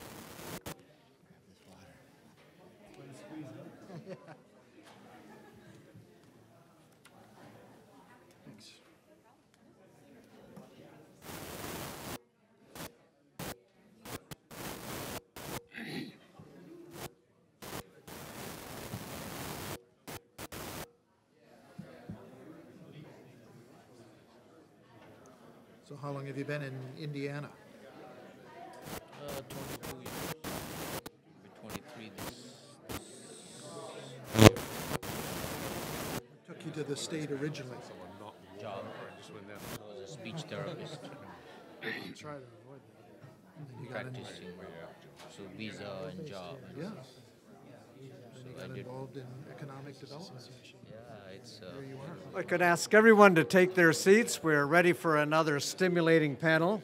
So how long have you been in Indiana? 22 years. I'll be 23 What took you to the state originally? job. I was a speech therapist. Try to avoid that. And then you got Practicing. So visa and job. Yeah. Then you got involved in economic development. Yeah, it's. There you are. I could ask everyone to take their seats. We're ready for another stimulating panel.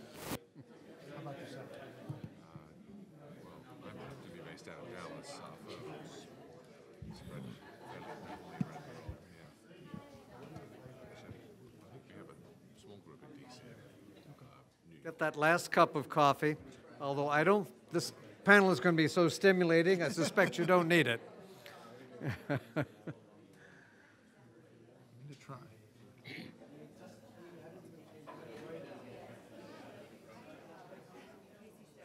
Get that last cup of coffee, although I don't, this panel is going to be so stimulating, I suspect you don't need it. To try.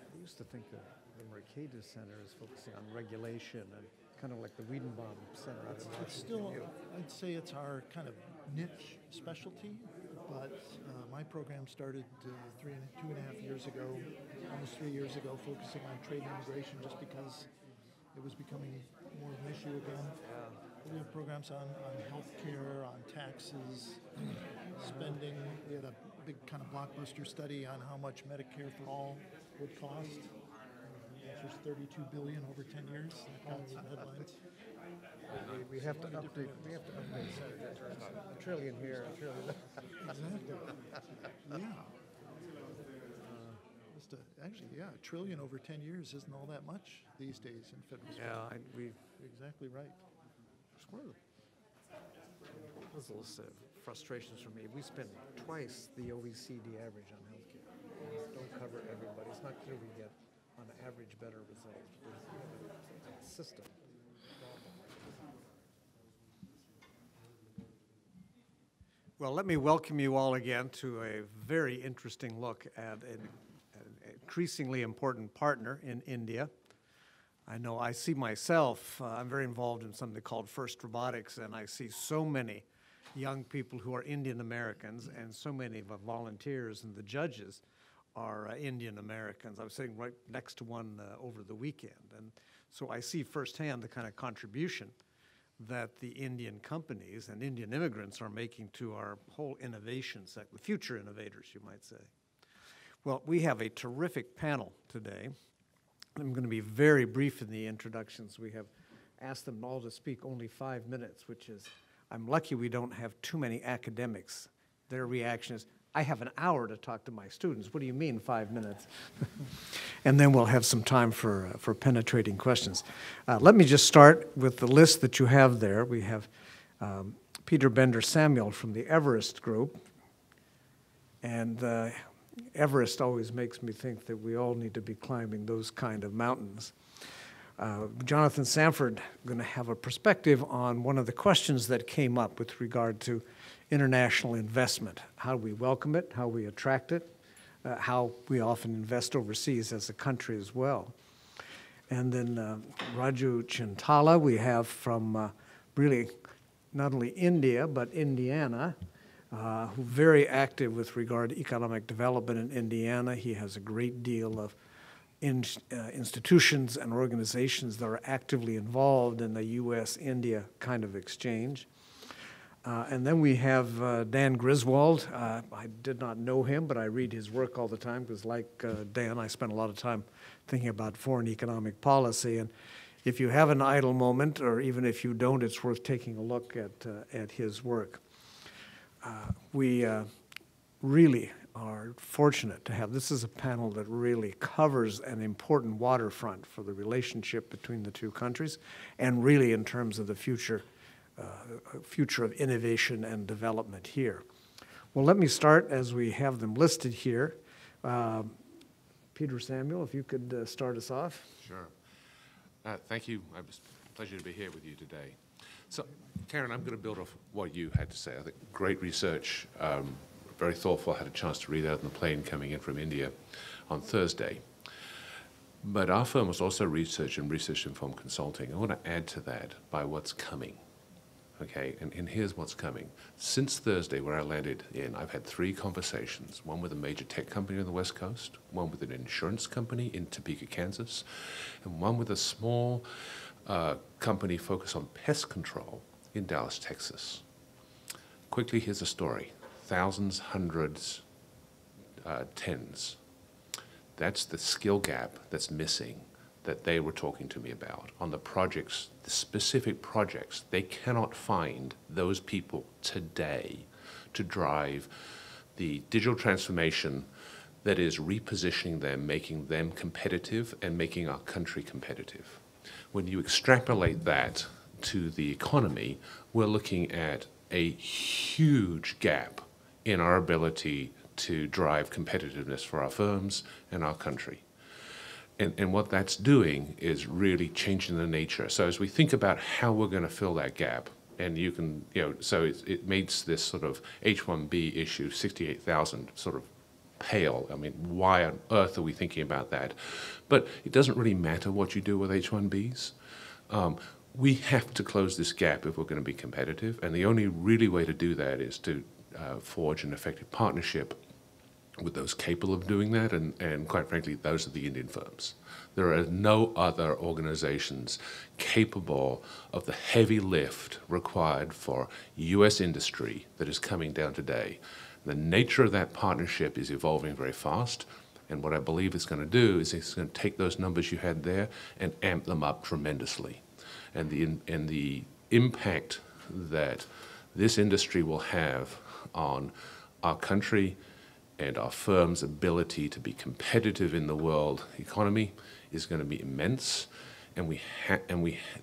I used to think that the Mercatus Center is focusing on regulation and kind of like the Wiedenbaum Center. I don't know. It's still, I'd say it's our kind of niche specialty, but my program started 2.5 years ago, almost 3 years ago, focusing on trade and immigration just because it was becoming more of an issue again. We have programs on healthcare, on taxes, spending. We had a big kind of blockbuster study on how much Medicare for all would cost. Which was $32 billion over 10 years. That got some headlines. We have to update. We have to update senators. A trillion here, a trillion there. Exactly. Yeah. Actually, yeah, $1 trillion over 10 years isn't all that much these days in federal spending. Yeah, You're exactly right. It's one of them. There's a list of frustrations for me. We spend twice the OECD average on healthcare. Don't cover everybody. It's not clear we get, on average, better results. It's a system. Well, let me welcome you all again to a very interesting look at an increasingly important partner in India. I know I see myself, I'm very involved in something called First Robotics, and I see so many young people who are Indian Americans, and so many of the volunteers and the judges are Indian Americans. I was sitting right next to one over the weekend, and so I see firsthand the kind of contribution that the Indian companies and Indian immigrants are making to our whole innovation sector, future innovators, you might say. Well, we have a terrific panel today. I'm going to be very brief in the introductions. We have asked them all to speak only 5 minutes, which is, I'm lucky we don't have too many academics. Their reaction is, I have an hour to talk to my students. What do you mean 5 minutes? And then we'll have some time for penetrating questions. Let me just start with the list that you have there. We have Peter Bender-Samuel from the Everest Group. And Everest always makes me think that we all need to be climbing those kind of mountains. Jonathan Sanford going to have a perspective on one of the questions that came up with regard to international investment, how we welcome it, how we attract it, how we often invest overseas as a country as well. And then Raju Chintala we have from really not only India, but Indiana, who very active with regard to economic development in Indiana. He has a great deal of institutions and organizations that are actively involved in the U.S.-India kind of exchange. And then we have Dan Griswold. I did not know him, but I read his work all the time because like Dan, I spend a lot of time thinking about foreign economic policy. And if you have an idle moment, or even if you don't, it's worth taking a look at his work. We really are fortunate to have, this is a panel that really covers an important waterfront for the relationship between the two countries, and really in terms of the future of innovation and development here. Well, let me start as we have them listed here. Peter Samuel, if you could start us off. Sure. Thank you. It's a pleasure to be here with you today. So, Karen, I'm going to build off what you had to say. I think great research, very thoughtful. I had a chance to read that on the plane coming in from India on Thursday. But our firm was also research and research-informed consulting. I want to add to that by what's coming. Okay, and here's what's coming. Since Thursday, when I landed in, I've had 3 conversations, one with a major tech company on the West Coast, one with an insurance company in Topeka, Kansas, and one with a small company focused on pest control in Dallas, Texas. Quickly, here's a story. Thousands, hundreds, tens. That's the skill gap that's missing that they were talking to me about on the projects, the specific projects. They cannot find those people today to drive the digital transformation that is repositioning them, making them competitive, and making our country competitive. When you extrapolate that to the economy, we're looking at a huge gap in our ability to drive competitiveness for our firms and our country. And what that's doing is really changing the nature. So as we think about how we're going to fill that gap, and you can, so it makes this sort of H-1B issue, 68,000, sort of pale. I mean, why on earth are we thinking about that? But it doesn't really matter what you do with H-1Bs. We have to close this gap if we're going to be competitive, and the only really way to do that is to forge an effective partnership with those capable of doing that, and quite frankly, those are the Indian firms. There are no other organizations capable of the heavy lift required for U.S. industry that is coming down today. The nature of that partnership is evolving very fast, and what I believe it's going to do is it's going to take those numbers you had there and amp them up tremendously. And the impact that this industry will have on our country and our firm's ability to be competitive in the world economy is going to be immense. And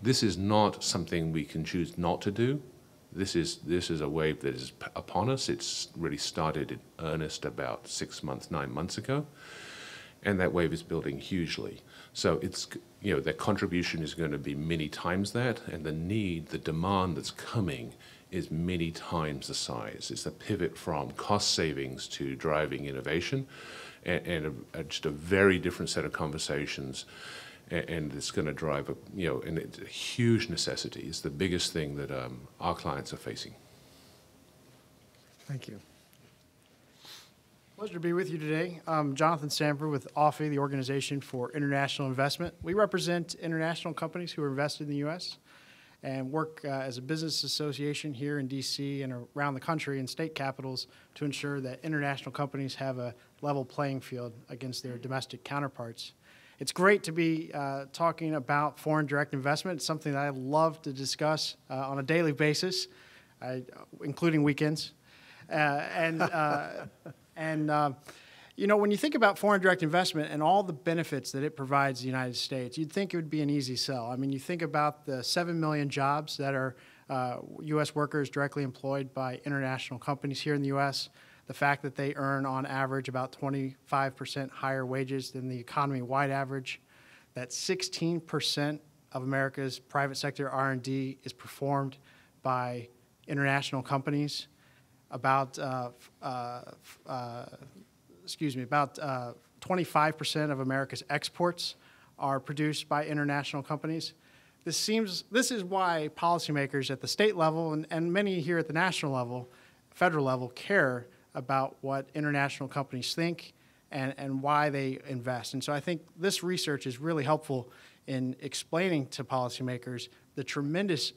this is not something we can choose not to do. This is a wave that is upon us. It's really started in earnest about 6 months, 9 months ago, and that wave is building hugely. So it's, their contribution is going to be many times that, and the demand that's coming is many times the size. It's a pivot from cost savings to driving innovation, and just a very different set of conversations. And it's going to drive and it's a huge necessity. It's the biggest thing that our clients are facing. Thank you. Pleasure to be with you today. I'm Jonathan Sanford with OFFI, the Organization for International Investment. We represent international companies who are invested in the U.S. and work as a business association here in D.C. and around the country in state capitals to ensure that international companies have a level playing field against their domestic counterparts. It's great to be talking about foreign direct investment. It's something that I love to discuss on a daily basis, including weekends. When you think about foreign direct investment and all the benefits that it provides the United States, you'd think it would be an easy sell. I mean, you think about the 7 million jobs that are U.S. workers directly employed by international companies here in the U.S., the fact that they earn on average about 25% higher wages than the economy-wide average, that 16% of America's private sector R&D is performed by international companies, about 25% of America's exports are produced by international companies. This is why policymakers at the state level and many here at the national level, federal level, care about what international companies think and why they invest. And so I think this research is really helpful in explaining to policymakers the tremendous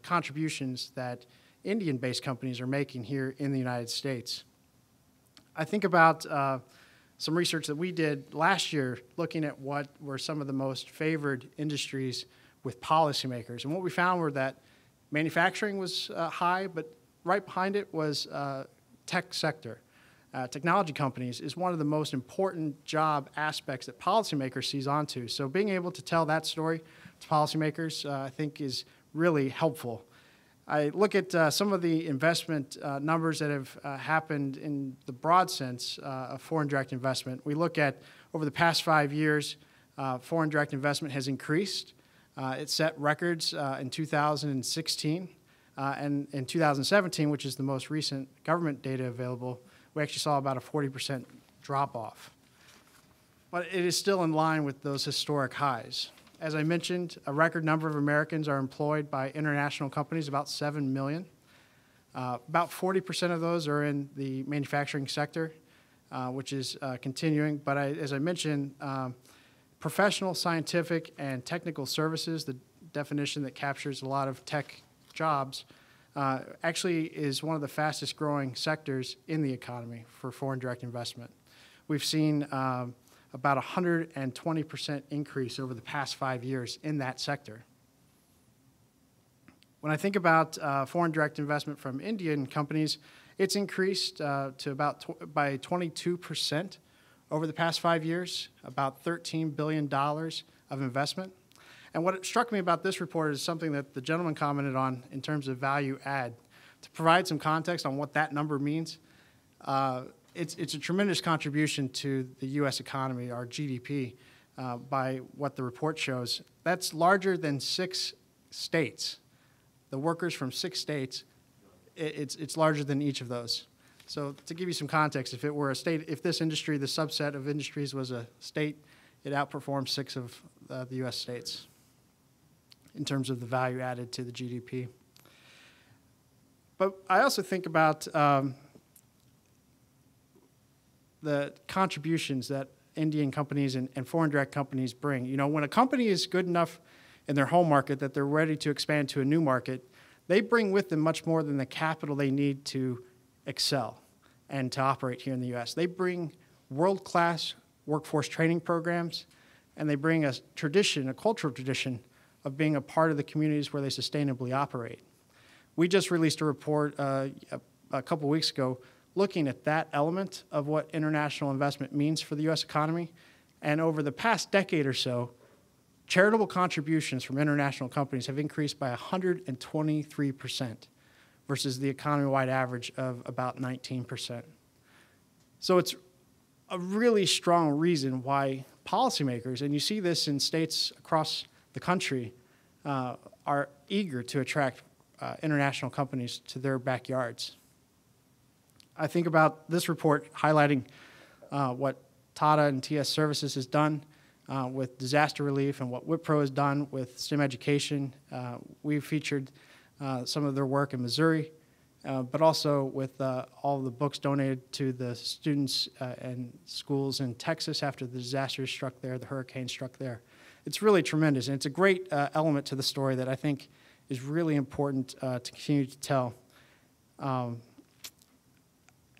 contributions that Indian-based companies are making here in the United States. I think about some research that we did last year looking at what were some of the most favored industries with policymakers. And what we found were that manufacturing was high, but right behind it was tech sector. Technology companies is one of the most important job aspects that policymakers seize onto. So being able to tell that story to policymakers, I think, is really helpful. I look at some of the investment numbers that have happened in the broad sense of foreign direct investment. We look at over the past 5 years, foreign direct investment has increased. It set records in 2016. And in 2017, which is the most recent government data available, we actually saw about a 40% drop-off. But it is still in line with those historic highs. As I mentioned, a record number of Americans are employed by international companies, about 7 million. About 40% of those are in the manufacturing sector, which is continuing. But as I mentioned, professional, scientific, and technical services, the definition that captures a lot of tech jobs, actually is one of the fastest growing sectors in the economy for foreign direct investment. We've seen about 120% increase over the past 5 years in that sector. When I think about foreign direct investment from Indian companies, it's increased to by 22% over the past 5 years, about $13 billion of investment. And what struck me about this report is something that the gentleman commented on in terms of value add. To provide some context on what that number means, it's a tremendous contribution to the U.S. economy, our GDP, by what the report shows. That's larger than 6 states. The workers from 6 states, it's larger than each of those. So to give you some context, if it were a state, if this industry, the subset of industries was a state, it outperforms 6 of the U.S. states in terms of the value added to the GDP. But I also think about the contributions that Indian companies and foreign direct companies bring. You know, when a company is good enough in their home market that they're ready to expand to a new market, they bring with them much more than the capital they need to excel and to operate here in the U.S. They bring world-class workforce training programs, and they bring a tradition, a cultural tradition, of being a part of the communities where they sustainably operate. We just released a report a couple weeks ago looking at that element of what international investment means for the U.S. economy. And over the past decade or so, charitable contributions from international companies have increased by 123% versus the economy-wide average of about 19%. So it's a really strong reason why policymakers, and you see this in states across the country, are eager to attract international companies to their backyards. I think about this report highlighting what Tata and TS Services has done with disaster relief and what Wipro has done with STEM education. We've featured some of their work in Missouri, but also with all the books donated to the students and schools in Texas after the disaster struck there, the hurricane struck there. It's really tremendous, and it's a great element to the story that I think is really important to continue to tell.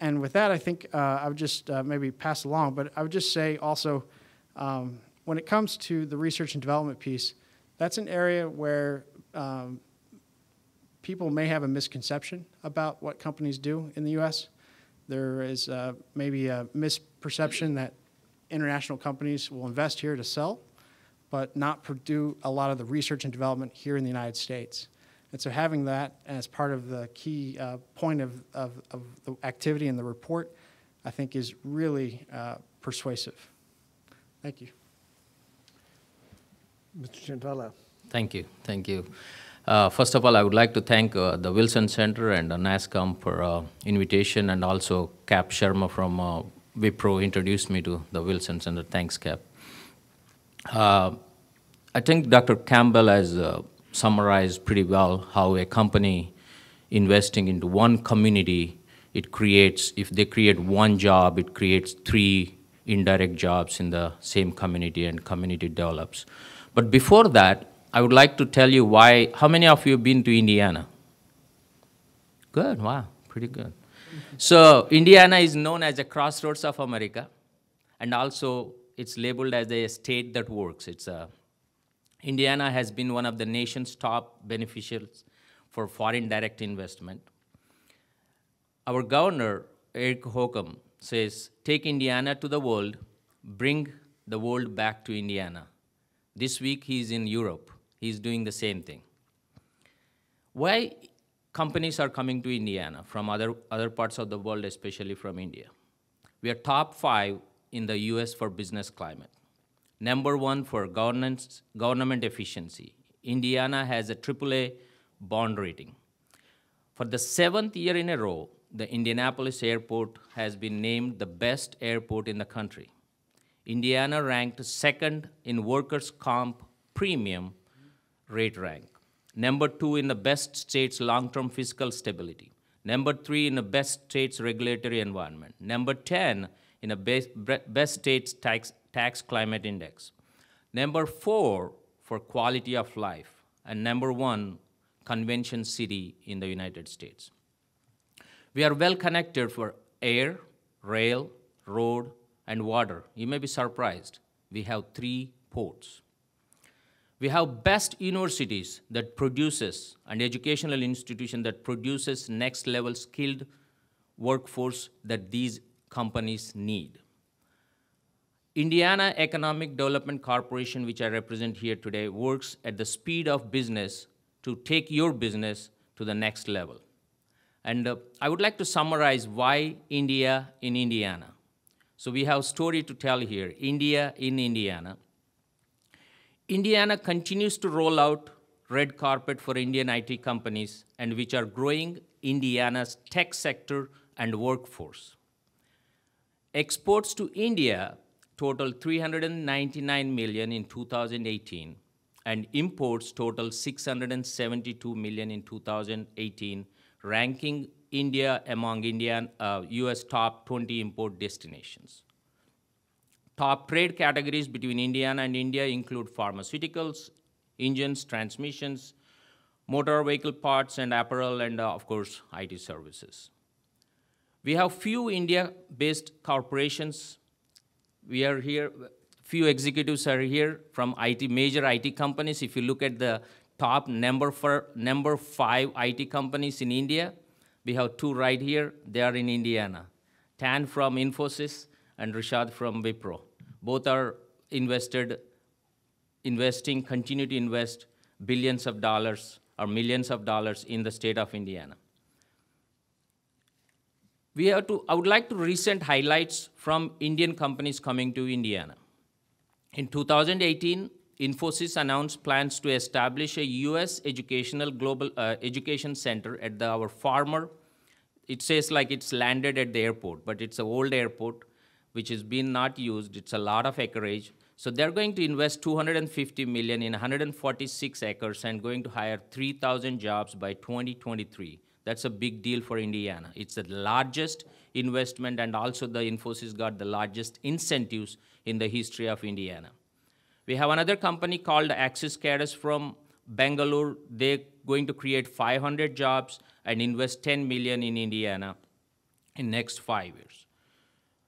And with that, I think I would just maybe pass along, but I would just say also, when it comes to the research and development piece, that's an area where people may have a misconception about what companies do in the U.S. There is maybe a misperception that international companies will invest here to sell, but not do a lot of the research and development here in the United States. And so having that as part of the key point of the activity in the report, I think is really persuasive. Thank you. Mr. Chintala. Thank you. Thank you. First of all, I would like to thank the Wilson Center and NASSCOM for invitation, and also Cap Sharma from Wipro introduced me to the Wilson Center. Thanks, Cap. I think Dr. Campbell has summarized pretty well how a company investing into one community, it creates, if they create one job, it creates 3 indirect jobs in the same community, and community develops. But before that, I would like to tell you why. How many of you have been to Indiana? Good, wow, pretty good. So Indiana is known as a crossroads of America, and also it's labeled as a state that works. Indiana has been one of the nation's top beneficiaries for foreign direct investment. Our governor, Eric Holcomb, says, take Indiana to the world, bring the world back to Indiana. This week he's in Europe. He's doing the same thing. Why companies are coming to Indiana from other parts of the world, especially from India? We are top 5 in the US for business climate. Number 1 for government efficiency. Indiana has a AAA bond rating. For the 7th year in a row, the Indianapolis airport has been named the best airport in the country. Indiana ranked 2nd in workers' comp premium rate rank. Number 2 in the best states long-term fiscal stability. Number 3 in the best states regulatory environment. Number 10 in the best states tax climate index. Number 4 for quality of life. And number 1 convention city in the United States. We are well connected for air, rail, road, and water. You may be surprised. We have 3 ports. We have best universities that produces, and educational institution that produces next level skilled workforce that these companies need. Indiana Economic Development Corporation, which I represent here today, works at the speed of business to take your business to the next level. And I would like to summarize why India in Indiana. So we have a story to tell here, India in Indiana. Indiana continues to roll out red carpet for Indian IT companies and which are growing Indiana's tech sector and workforce. Exports to India totaled $399 million in 2018, and imports totaled $672 million in 2018, ranking India among US top 20 import destinations. Top trade categories between Indiana and India include pharmaceuticals, engines, transmissions, motor vehicle parts and apparel, and of course, IT services. We have few India-based corporations. We are here, few executives are here from major IT companies. If you look at the top number 5 IT companies in India, we have 2 right here. They are in Indiana. Tan from Infosys and Rishad from Wipro. Both are continue to invest billions of dollars or millions of dollars in the state of Indiana. I would like to recent highlights from Indian companies coming to Indiana. In 2018, Infosys announced plans to establish a US educational global education center at our former, it says like it's landed at the airport, but it's an old airport which has been not used. It's a lot of acreage. So they're going to invest $250 million in 146 acres and going to hire 3,000 jobs by 2023. That's a big deal for Indiana. It's the largest investment, and also the Infosys got the largest incentives in the history of Indiana. We have another company called Axis Caddis from Bangalore. They're going to create 500 jobs and invest $10 million in Indiana in next 5 years.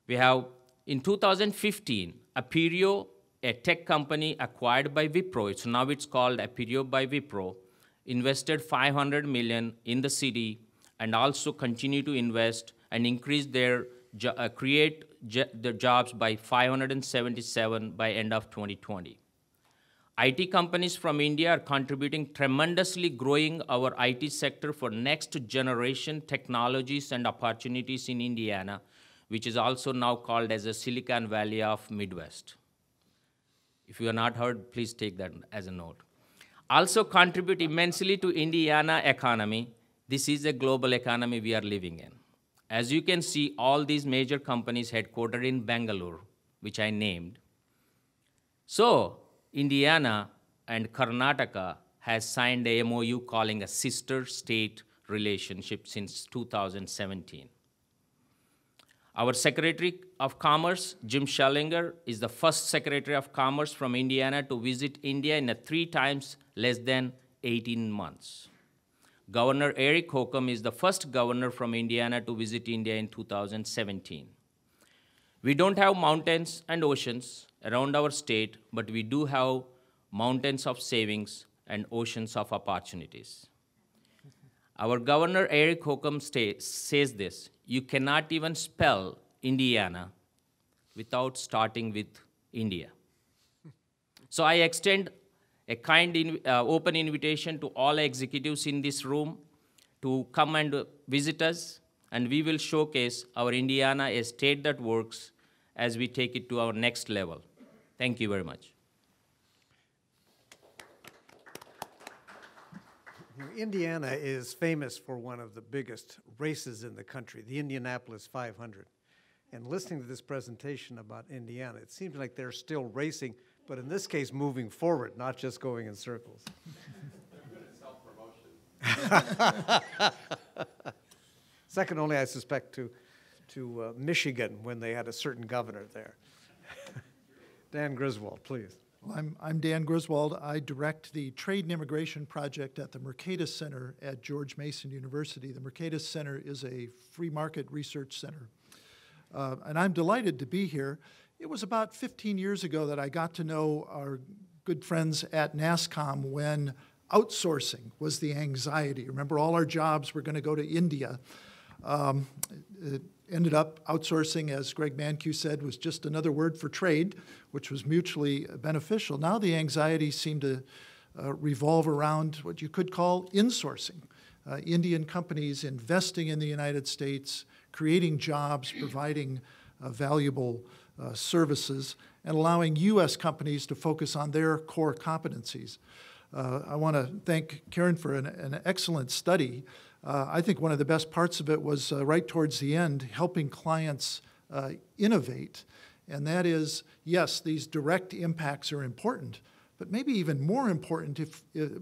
We have, in 2015, Aperio, a tech company acquired by Wipro. Now it's called Aperio by Wipro, invested $500 million in the city and also continue to invest and increase their their jobs by 577 by end of 2020. IT companies from India are contributing tremendously, growing our IT sector for next generation technologies and opportunities in Indiana, which is also now called as the Silicon Valley of Midwest. If you have not heard, please take that as a note. Also contribute immensely to Indiana economy. This is a global economy we are living in. As you can see, all these major companies headquartered in Bangalore, which I named. So, Indiana and Karnataka has signed a MOU calling a sister state relationship since 2017. Our Secretary of Commerce, Jim Schellinger, is the first Secretary of Commerce from Indiana to visit India in 3 times less than 18 months. Governor Eric Holcomb is the first governor from Indiana to visit India in 2017. We don't have mountains and oceans around our state, but we do have mountains of savings and oceans of opportunities. Our Governor Eric Holcomb says this: you cannot even spell Indiana without starting with India. So I extend a kind open invitation to all executives in this room to come and visit us, and we will showcase our Indiana, a state that works, as we take it to our next level. Thank you very much. Indiana is famous for one of the biggest races in the country, the Indianapolis 500. And listening to this presentation about Indiana, it seems like they're still racing But in this case, moving forward, not just going in circles. Second only, I suspect, to Michigan when they had a certain governor there. Dan Griswold, please. Well, I'm Dan Griswold. I direct the Trade and Immigration Project at the Mercatus Center at George Mason University. The Mercatus Center is a free market research center. And I'm delighted to be here. It was about 15 years ago that I got to know our good friends at NASSCOM when outsourcing was the anxiety. Remember, all our jobs were going to go to India. It ended up outsourcing, as Greg Mankiw said, was just another word for trade, which was mutually beneficial. Now the anxiety seemed to revolve around what you could call insourcing. Indian companies investing in the United States, creating jobs, providing valuable services, and allowing U.S. companies to focus on their core competencies. I want to thank Karen for an excellent study. I think one of the best parts of it was right towards the end, helping clients innovate. And that is, yes, these direct impacts are important, but maybe even more important,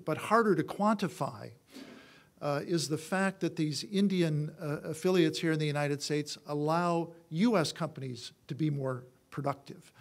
but harder to quantify, is the fact that these Indian affiliates here in the United States allow U.S. companies to be more productive,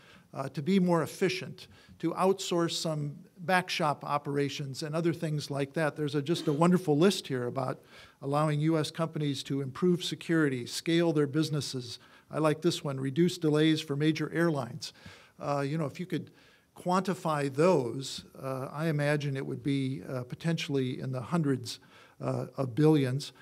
to be more efficient, to outsource some back shop operations and other things like that. There's just a wonderful list here about allowing U.S. companies to improve security, scale their businesses. I like this one, reduce delays for major airlines. You know, if you could quantify those, I imagine it would be potentially in the hundreds of billions.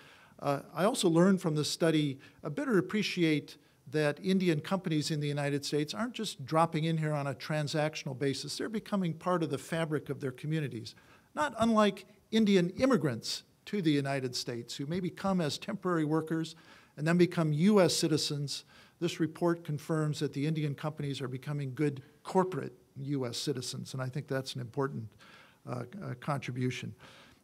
I also learned from this study a better appreciate that Indian companies in the United States aren't just dropping in here on a transactional basis. They're becoming part of the fabric of their communities, not unlike Indian immigrants to the United States who maybe come as temporary workers and then become U.S. citizens. This report confirms that the Indian companies are becoming good corporate U.S. citizens, and I think that's an important contribution.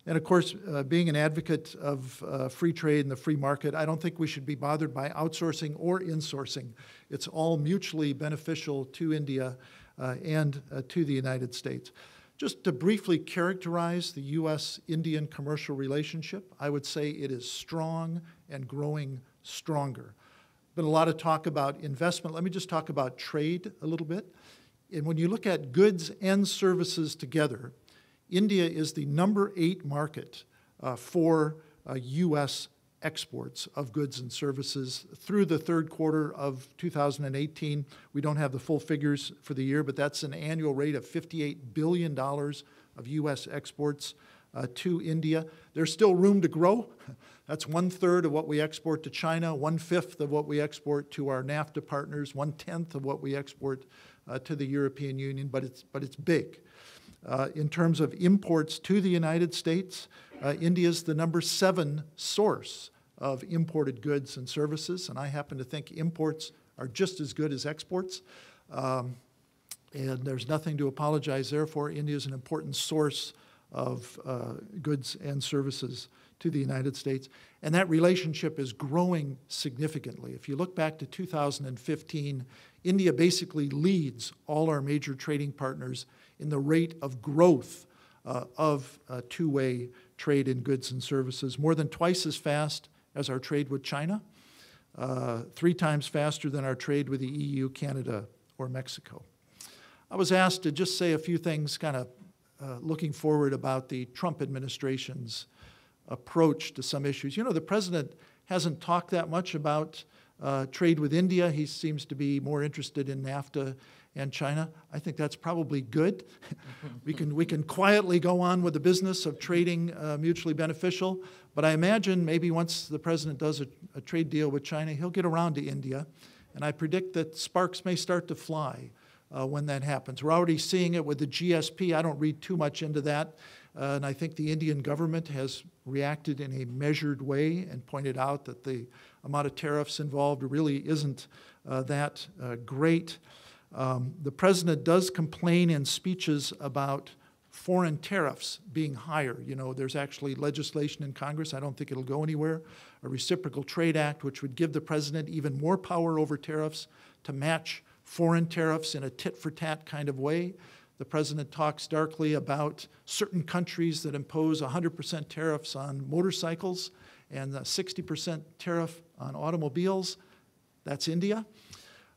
And of course, being an advocate of free trade and the free market, I don't think we should be bothered by outsourcing or insourcing. It's all mutually beneficial to India and to the United States. Just to briefly characterize the U.S.-Indian commercial relationship, I would say it is strong and growing stronger. Been a lot of talk about investment. Let me just talk about trade a little bit. And when you look at goods and services together, India is the #8 market for U.S. exports of goods and services through the third quarter of 2018. We don't have the full figures for the year, but that's an annual rate of $58 billion of U.S. exports to India. There's still room to grow. That's 1/3 of what we export to China, 1/5 of what we export to our NAFTA partners, 1/10 of what we export to the European Union, but it's big. In terms of imports to the United States, India is the #7 source of imported goods and services, and I happen to think imports are just as good as exports. And there's nothing to apologize there for. India is an important source of goods and services to the United States. And that relationship is growing significantly. If you look back to 2015, India basically leads all our major trading partners in the rate of growth of two-way trade in goods and services, more than twice as fast as our trade with China, 3 times faster than our trade with the EU, Canada, or Mexico. I was asked to just say a few things kind of looking forward about the Trump administration's approach to some issues. You know, the president hasn't talked that much about trade with India. He seems to be more interested in NAFTA and China. I think that's probably good. We can quietly go on with the business of trading mutually beneficial, but I imagine maybe once the president does a trade deal with China, he'll get around to India, and I predict that sparks may start to fly when that happens. We're already seeing it with the GSP. I don't read too much into that, and I think the Indian government has reacted in a measured way and pointed out that the amount of tariffs involved really isn't that great. The president does complain in speeches about foreign tariffs being higher. You know, there's actually legislation in Congress, I don't think it'll go anywhere, a Reciprocal Trade Act, which would give the president even more power over tariffs to match foreign tariffs in a tit-for-tat kind of way. The president talks darkly about certain countries that impose 100% tariffs on motorcycles and a 60% tariff on automobiles. That's India.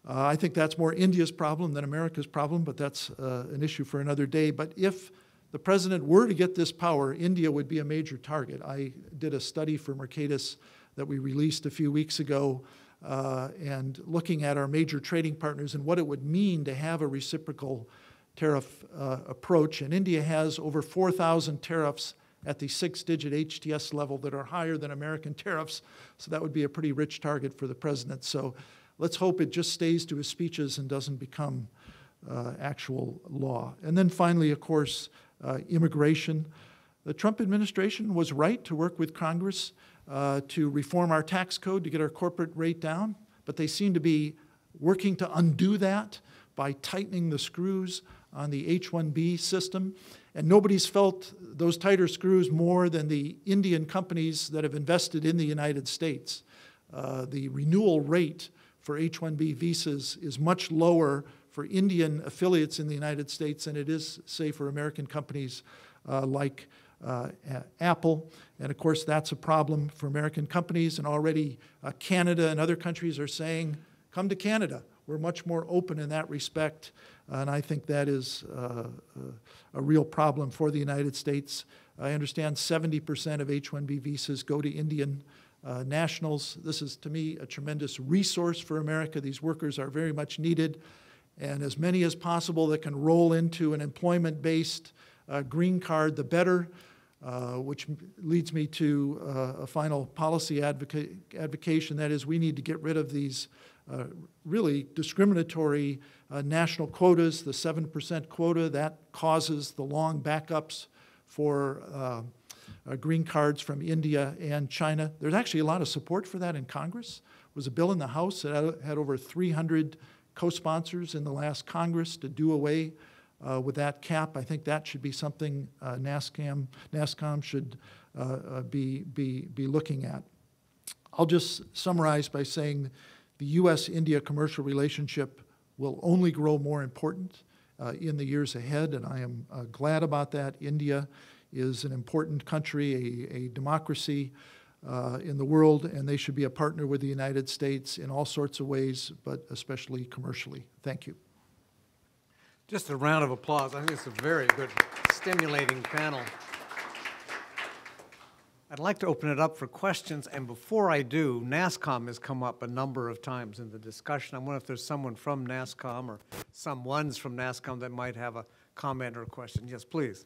I think that's more India's problem than America's problem, but that's an issue for another day. But if the president were to get this power, India would be a major target. I did a study for Mercatus that we released a few weeks ago, and looking at our major trading partners and what it would mean to have a reciprocal tariff approach. And India has over 4,000 tariffs at the 6-digit HTS level that are higher than American tariffs. So that would be a pretty rich target for the president. So let's hope it just stays to his speeches and doesn't become actual law. And then finally, of course, immigration. The Trump administration was right to work with Congress to reform our tax code to get our corporate rate down, but they seem to be working to undo that by tightening the screws on the H-1B system. And nobody's felt those tighter screws more than the Indian companies that have invested in the United States. The renewal rate for H-1B visas is much lower for Indian affiliates in the United States than it is, say, for American companies like Apple. And of course, that's a problem for American companies. And already Canada and other countries are saying, come to Canada. We're much more open in that respect. And I think that is a real problem for the United States. I understand 70% of H-1B visas go to Indian nationals. This is, to me, a tremendous resource for America. These workers are very much needed. And as many as possible that can roll into an employment-based green card, the better, which leads me to a final policy advocation. That is, we need to get rid of these really discriminatory national quotas, the 7% quota. That causes the long backups for green cards from India and China. There's actually a lot of support for that in Congress. There was a bill in the House that had over 300 co-sponsors in the last Congress to do away with that cap. I think that should be something NASSCOM should be looking at. I'll just summarize by saying the U.S.-India commercial relationship will only grow more important in the years ahead, and I am glad about that. India is an important country, a democracy in the world, and they should be a partner with the United States in all sorts of ways, but especially commercially. Thank you. Just a round of applause. I think it's a very good, stimulating panel. I'd like to open it up for questions, and before I do, NASSCOM has come up a number of times in the discussion. I wonder if there's someone from NASSCOM or some ones from NASSCOM that might have a comment or a question. Yes, please.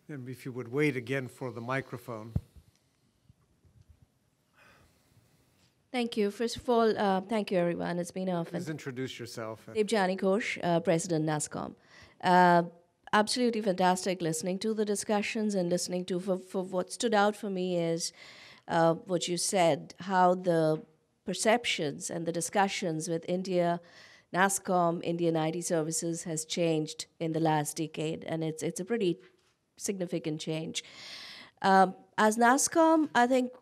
And if you would wait again for the microphone. Thank you. First of all, thank you, everyone. It's been a Please introduce yourself. Debjani Ghosh, President NASSCOM. Absolutely fantastic listening to the discussions and listening to, for what stood out for me is what you said, how the perceptions and the discussions with India, NASSCOM, Indian IT services has changed in the last decade, and it's a pretty significant change. As NASSCOM, I think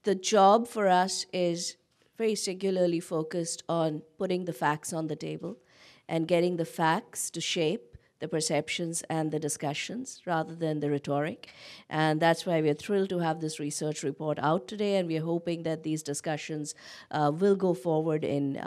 the job for us is very singularly focused on putting the facts on the table and getting the facts to shape the perceptions and the discussions rather than the rhetoric. And that's why we're thrilled to have this research report out today, and we're hoping that these discussions will go forward in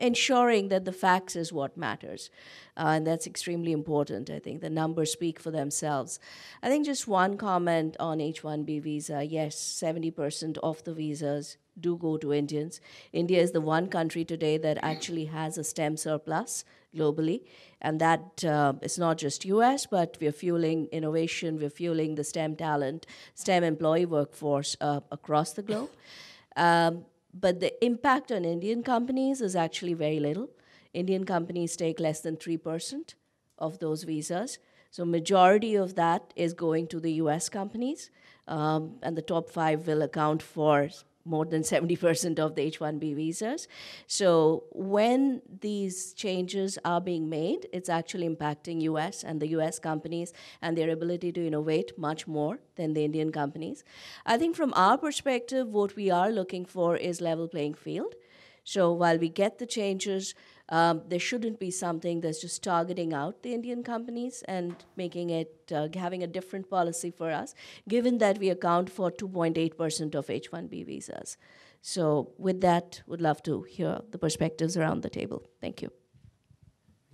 ensuring that the facts is what matters. And that's extremely important. I think the numbers speak for themselves. I think just one comment on H-1B visa. Yes, 70% of the visas do go to Indians. India is the one country today that actually has a STEM surplus globally. And that is not just US, but we're fueling innovation, we're fueling the STEM talent, STEM employee workforce across the globe. But the impact on Indian companies is actually very little. Indian companies take less than 3% of those visas. So majority of that is going to the US companies. And the top 5 will account for more than 70% of the H-1B visas. So when these changes are being made, it's actually impacting US and the US companies and their ability to innovate much more than the Indian companies. I think from our perspective, what we are looking for is level playing field. So while we get the changes, there shouldn't be something that's just targeting out the Indian companies and making it, having a different policy for us, given that we account for 2.8% of H-1B visas. So with that, would love to hear the perspectives around the table. Thank you.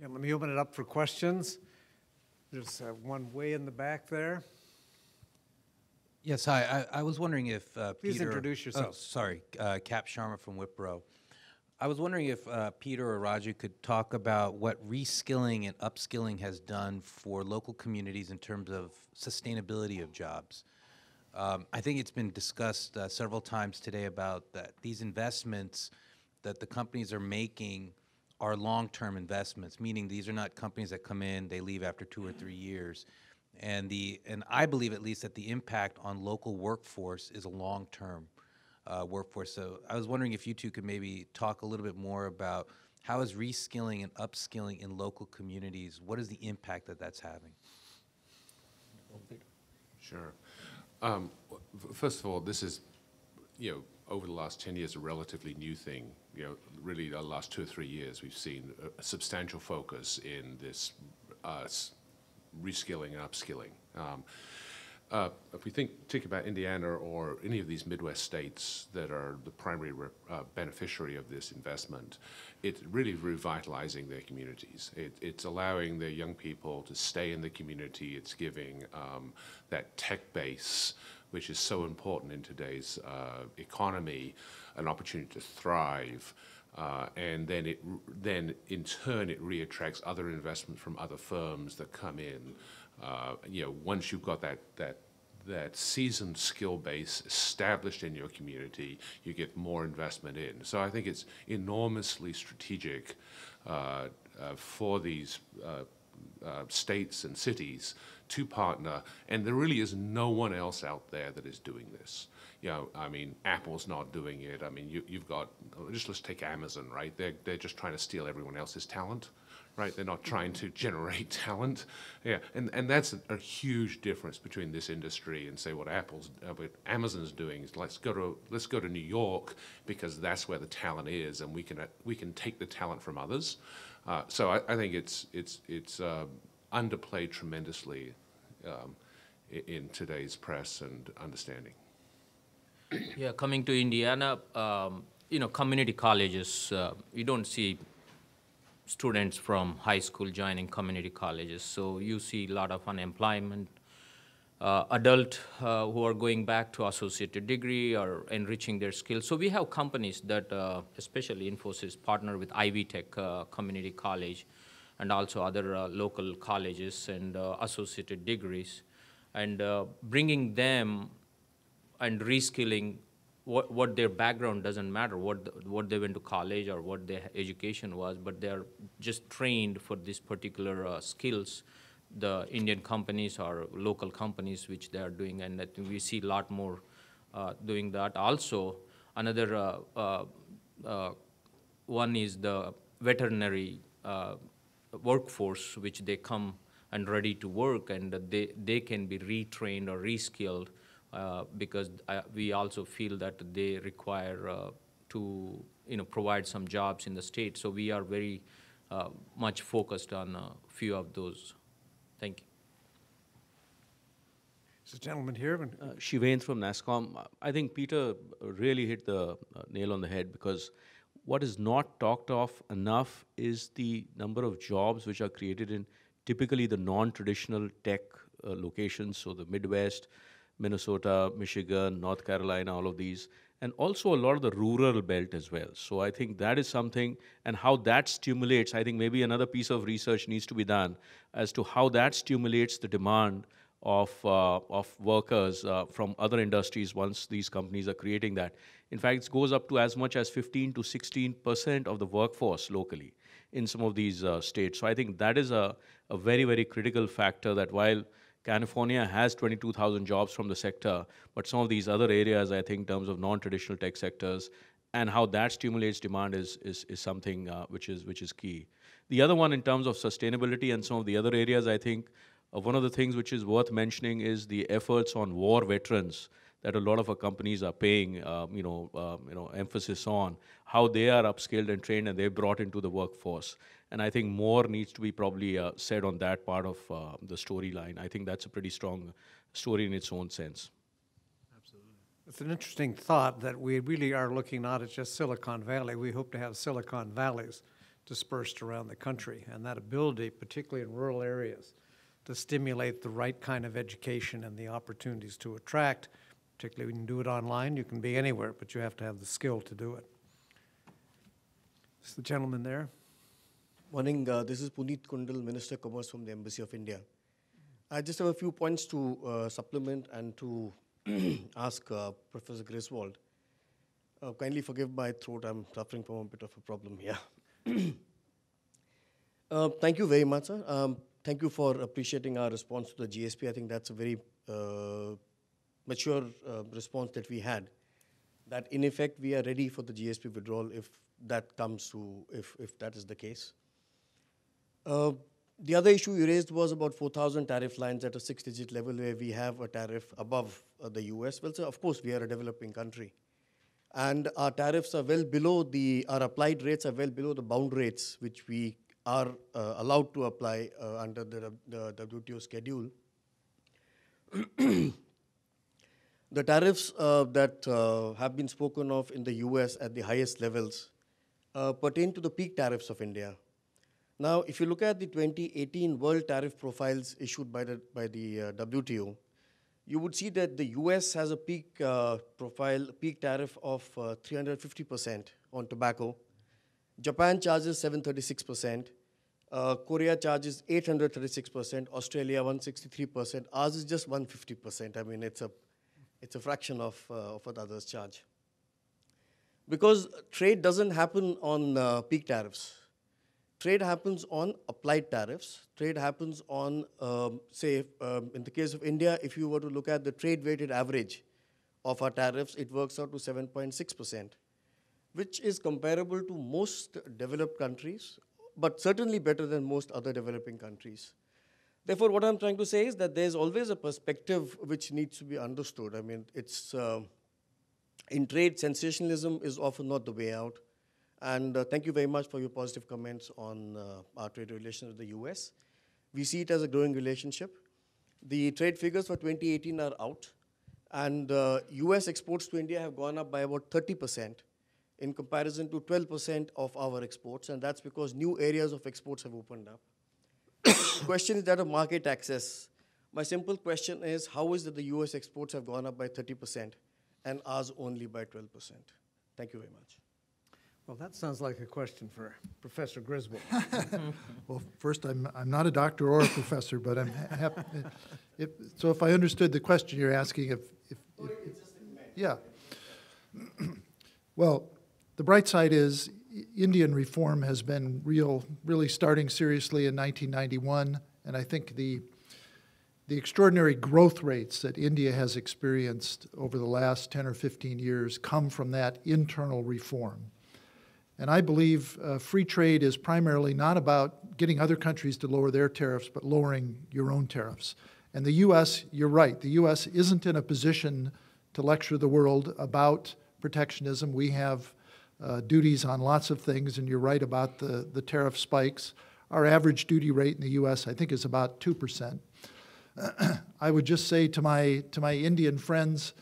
Yeah, let me open it up for questions. There's one way in the back there. Yes, hi. I was wondering if Please Peter... introduce yourself. Oh, sorry, Cap Sharma from Wipro. I was wondering if Peter or Raju could talk about what reskilling and upskilling has done for local communities in terms of sustainability of jobs. I think it's been discussed several times today about that these investments that the companies are making are long-term investments, meaning these are not companies that come in, they leave after 2 or 3 years. And I believe at least that the impact on local workforce is a long-term workforce. So I was wondering if you two could maybe talk a little bit more about how is reskilling and upskilling in local communities, what is the impact that that's having? Sure. First of all, this is, over the last 10 years, a relatively new thing. Really the last 2 or 3 years, we've seen a substantial focus in this reskilling and upskilling. If we think about Indiana or any of these Midwest states that are the primary beneficiary of this investment, it's really revitalizing their communities. It's allowing their young people to stay in the community. It's giving that tech base, which is so important in today's economy, an opportunity to thrive. And then in turn, it reattracts other investment from other firms that come in. Once you've got that seasoned skill base established in your community, you get more investment in. So I think it's enormously strategic for these states and cities to partner, and there really is no one else out there that is doing this. Apple's not doing it. You've got, let's take Amazon, right? They're just trying to steal everyone else's talent, right? They're not trying to generate talent. Yeah, and that's a huge difference between this industry and say what Amazon's doing is let's go to New York because that's where the talent is, and we can take the talent from others. So I think it's underplayed tremendously in today's press and understanding. Yeah, coming to Indiana, community colleges, you don't see students from high school joining community colleges. So you see a lot of unemployment, adult who are going back to associated degree or enriching their skills. So we have companies that, especially Infosys, partner with Ivy Tech Community College and also other local colleges and associated degrees, and bringing them and reskilling. What their background doesn't matter, what they went to college or what their education was, but they're just trained for these particular skills, the Indian companies or local companies which they are doing, and I think we see a lot more doing that. Also, another one is the veterinary workforce, which they come and ready to work, and they can be retrained or reskilled. Because we also feel that they require to provide some jobs in the state. So we are very much focused on a few of those. Thank you. So gentleman here. Shivain from NASSCOM. I think Peter really hit the nail on the head, because what is not talked of enough is the number of jobs which are created in typically the non-traditional tech locations, so the Midwest, Minnesota, Michigan, North Carolina, all of these, and also a lot of the rural belt as well. So I think that is something, and how that stimulates, I think maybe another piece of research needs to be done as to how that stimulates the demand of workers from other industries once these companies are creating that. In fact, it goes up to as much as 15 to 16% of the workforce locally in some of these states. So I think that is a very, very critical factor, that while California has 22,000 jobs from the sector, but some of these other areas, I think, in terms of non-traditional tech sectors, and how that stimulates demand is something which is key. The other one, in terms of sustainability and some of the other areas, I think one of the things which is worth mentioning is the efforts on war veterans that a lot of our companies are paying, emphasis on, how they are upskilled and trained and they're brought into the workforce. And I think more needs to be probably said on that part of the storyline. I think that's a pretty strong story in its own sense. It's an interesting thought that we really are looking not at just Silicon Valley. We hope to have Silicon Valleys dispersed around the country, and that ability, particularly in rural areas, to stimulate the right kind of education and the opportunities to attract, particularly when you do it online. You can be anywhere, but you have to have the skill to do it. Is the gentleman there? Morning, this is Puneet Kundal, Minister of Commerce from the Embassy of India. I just have a few points to supplement and to ask Professor Griswold. Kindly forgive my throat, I'm suffering from a bit of a problem here. Thank you very much, sir. Thank you for appreciating our response to the GSP. I think that's a very mature response that we had. That in effect, we are ready for the GSP withdrawal if that comes to, if that is the case. The other issue you raised was about 4,000 tariff lines at a 6-digit level where we have a tariff above the US. Well, sir, of course, we are a developing country. And our tariffs are well below our applied rates are well below the bound rates, which we are allowed to apply under the WTO schedule. The tariffs that have been spoken of in the US at the highest levels pertain to the peak tariffs of India. Now, if you look at the 2018 world tariff profiles issued by the WTO, you would see that the US has a peak tariff of 350% on tobacco. Japan charges 736%. Korea charges 836%. Australia 163%. Ours is just 150%. I mean, it's a fraction of what others charge. Because trade doesn't happen on peak tariffs. Trade happens on applied tariffs. Trade happens on, in the case of India, if you were to look at the trade-weighted average of our tariffs, it works out to 7.6%, which is comparable to most developed countries, but certainly better than most other developing countries. Therefore, what I'm trying to say is that there's always a perspective which needs to be understood. I mean, in trade, sensationalism is often not the way out. And thank you very much for your positive comments on our trade relations with the US. We see it as a growing relationship. The trade figures for 2018 are out, and US exports to India have gone up by about 30% in comparison to 12% of our exports, and that's because new areas of exports have opened up. The question is that of market access. My simple question is, how is it that the US exports have gone up by 30% and ours only by 12%? Thank you very much. Well, that sounds like a question for Professor Griswold. Well, first, I'm not a doctor or a professor, but I'm happy. So if I understood the question, you're asking if yeah. Well, the bright side is Indian reform has been really starting seriously in 1991, and I think the extraordinary growth rates that India has experienced over the last 10 or 15 years come from that internal reform. And I believe free trade is primarily not about getting other countries to lower their tariffs, but lowering your own tariffs. And the U.S., you're right, the U.S. isn't in a position to lecture the world about protectionism. We have duties on lots of things, and you're right about the tariff spikes. Our average duty rate in the U.S., I think, is about 2%. I would just say to my Indian friends,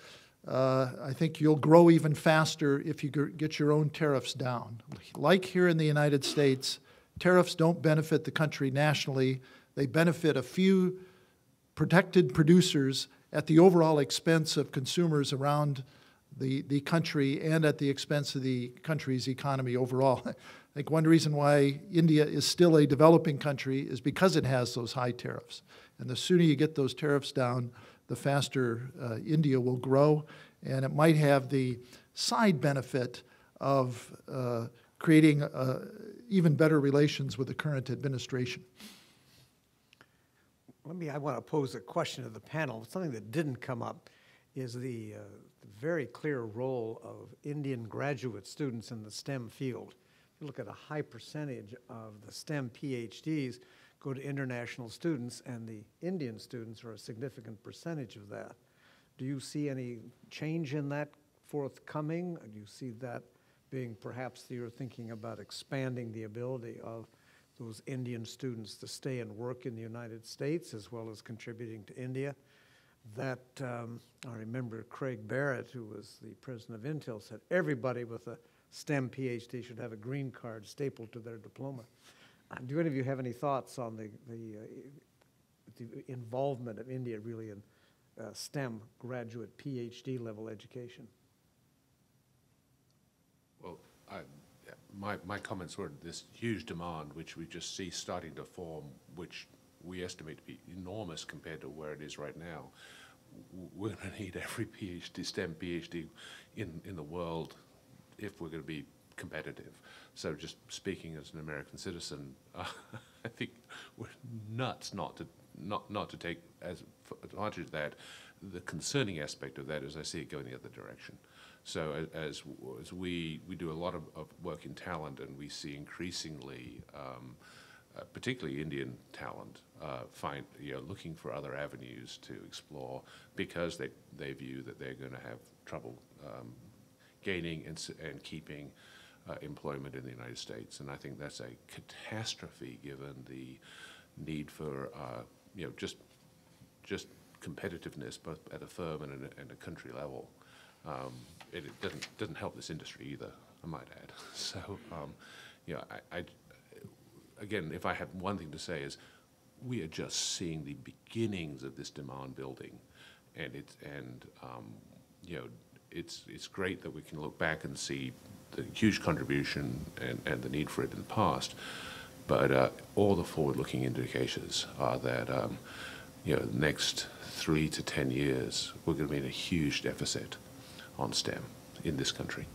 I think you'll grow even faster if you get your own tariffs down. Like here in the United States, tariffs don't benefit the country nationally. They benefit a few protected producers at the overall expense of consumers around the country and at the expense of the country's economy overall. I think one reason why India is still a developing country is because it has those high tariffs. And the sooner you get those tariffs down, the faster India will grow, and it might have the side benefit of creating even better relations with the current administration. I want to pose a question to the panel. Something that didn't come up is the very clear role of Indian graduate students in the STEM field. If you look at a high percentage of the STEM PhDs go to international students, and the Indian students are a significant percentage of that. Do you see any change in that forthcoming? Do you see that being perhaps you're thinking about expanding the ability of those Indian students to stay and work in the United States as well as contributing to India? That, I remember Craig Barrett, who was the president of Intel, said everybody with a STEM PhD should have a green card stapled to their diploma. Do any of you have any thoughts on the involvement of India really in STEM graduate PhD level education? Well, my comments were this huge demand which we just see starting to form, which we estimate to be enormous compared to where it is right now. We're going to need every PhD, STEM PhD in the world if we're going to be competitive. So just speaking as an American citizen, I think we're nuts not to take advantage of that. The concerning aspect of that is I see it going the other direction. So as we do a lot of work in talent, and we see increasingly, particularly Indian talent, looking for other avenues to explore because they view that they're going to have trouble gaining and keeping employment in the United States. And I think that's a catastrophe given the need for just competitiveness both at a firm and a country level. It doesn't help this industry either, I might add. So, again, if I have one thing to say is, we are just seeing the beginnings of this demand building, and it's great that we can look back and see the huge contribution and the need for it in the past, but all the forward-looking indicators are that the next 3 to 10 years we're going to be in a huge deficit on STEM in this country.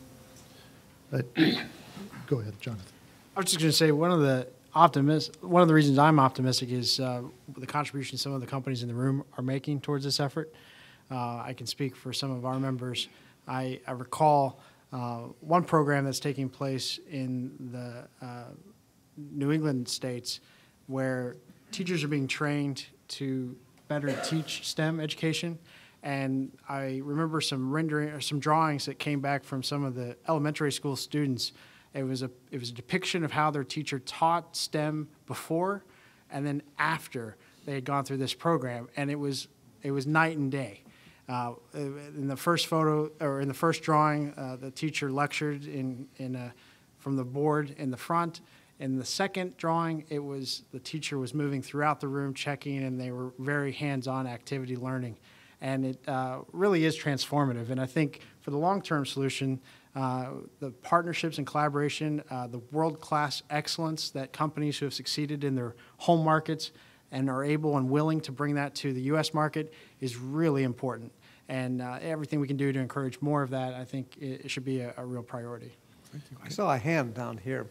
Go ahead, Jonathan. I was just going to say one of the reasons I'm optimistic is the contribution some of the companies in the room are making towards this effort. I can speak for some of our members. I recall one program that's taking place in the New England states where teachers are being trained to better teach STEM education. And I remember some rendering or some drawings that came back from some of the elementary school students. It was a depiction of how their teacher taught STEM before and then after they had gone through this program, and it was night and day. In the first photo or in the first drawing, the teacher lectured from the board in the front. In the second drawing, the teacher was moving throughout the room, checking, and they were very hands-on activity learning. And it really is transformative. And I think for the long-term solution, the partnerships and collaboration, the world-class excellence that companies who have succeeded in their home markets and are able and willing to bring that to the U.S. market is really important. And everything we can do to encourage more of that, I think it should be a real priority. Thank you. I saw a hand down here.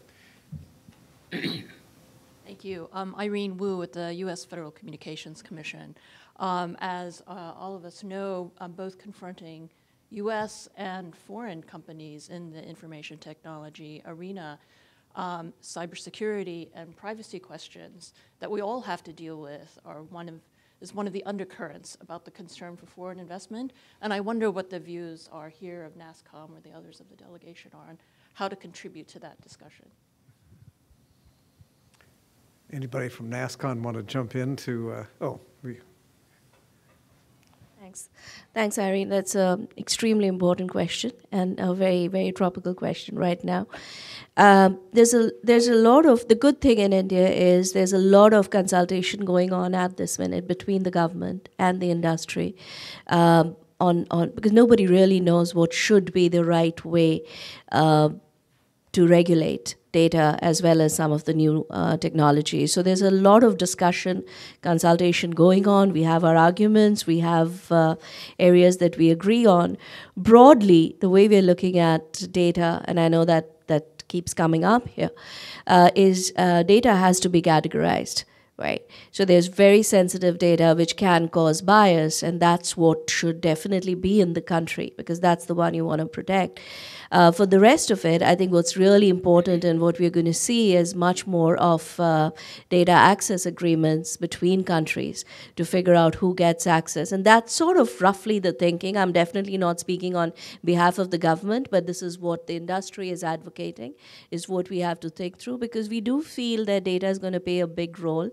Thank you. Irene Wu with the U.S. Federal Communications Commission. As all of us know, I'm both confronting U.S. and foreign companies in the information technology arena, cybersecurity and privacy questions that we all have to deal with is one of the undercurrents about the concern for foreign investment. And I wonder what the views are here of NASSCOM or the others of the delegation are on how to contribute to that discussion. Anybody from NASSCOM want to jump into? Thanks, Irene. That's an extremely important question and a very, very topical question right now. There's a lot of, the good thing in India is there's a lot of consultation going on at this minute between the government and the industry because nobody really knows what should be the right way to regulate data as well as some of the new technologies. So there's a lot of discussion, consultation going on. We have our arguments. We have areas that we agree on. Broadly, the way we're looking at data, and I know that keeps coming up here, is data has to be categorized. right? So there's very sensitive data which can cause bias, and that's what should definitely be in the country, because that's the one you want to protect. For the rest of it, I think what's really important and what we're going to see is much more of data access agreements between countries to figure out who gets access. And that's sort of roughly the thinking. I'm definitely not speaking on behalf of the government, but this is what the industry is advocating, is what we have to think through, because we do feel that data is going to play a big role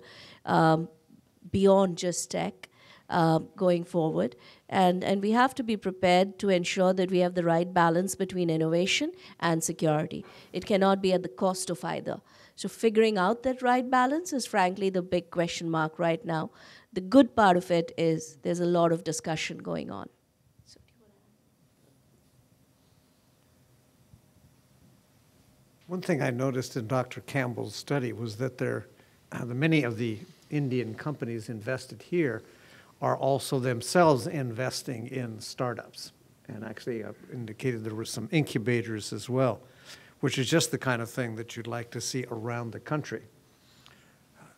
beyond just tech. Going forward. And we have to be prepared to ensure that we have the right balance between innovation and security. It cannot be at the cost of either. So figuring out that right balance is frankly the big question mark right now. The good part of it is there's a lot of discussion going on. One thing I noticed in Dr. Campbell's study was that many of the Indian companies invested here are also themselves investing in startups, and actually indicated there were some incubators as well, which is just the kind of thing that you'd like to see around the country.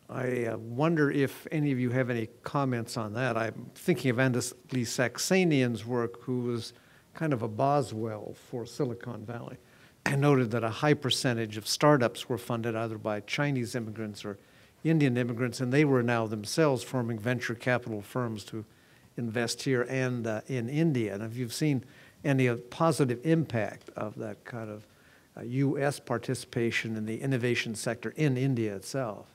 I wonder if any of you have any comments on that. I'm thinking of Andy Saxenian's work, who was kind of a Boswell for Silicon Valley. I noted that a high percentage of startups were funded either by Chinese immigrants or Indian immigrants, and they were now themselves forming venture capital firms to invest here and in India. And if you've seen any positive impact of that kind of U.S. participation in the innovation sector in India itself.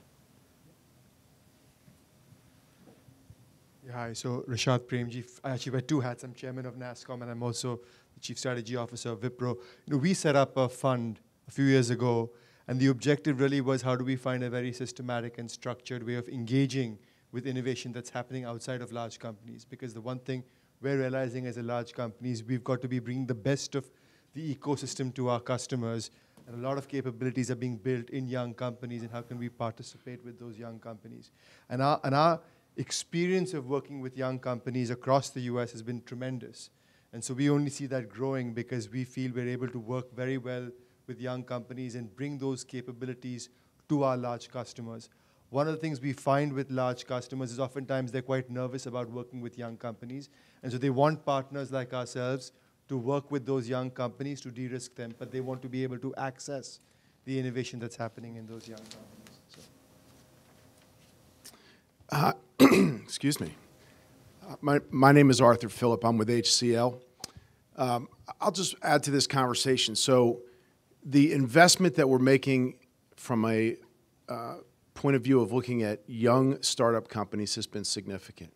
Yeah, hi, so Rashad Premji, I actually wear two hats. I'm chairman of NASSCOM, and I'm also the chief strategy officer of Wipro. We set up a fund a few years ago, and the objective really was, how do we find a very systematic and structured way of engaging with innovation that's happening outside of large companies? Because the one thing we're realizing as a large company is we've got to be bringing the best of the ecosystem to our customers, and a lot of capabilities are being built in young companies, and how can we participate with those young companies? And our experience of working with young companies across the US has been tremendous. And so we only see that growing because we feel we're able to work very well with young companies and bring those capabilities to our large customers. One of the things we find with large customers is oftentimes they're quite nervous about working with young companies. And so they want partners like ourselves to work with those young companies to de-risk them, but they want to be able to access the innovation that's happening in those young companies. Excuse me. My name is Arthur Phillip. I'm with HCL. I'll just add to this conversation. So the investment that we're making from a point of view of looking at young startup companies has been significant.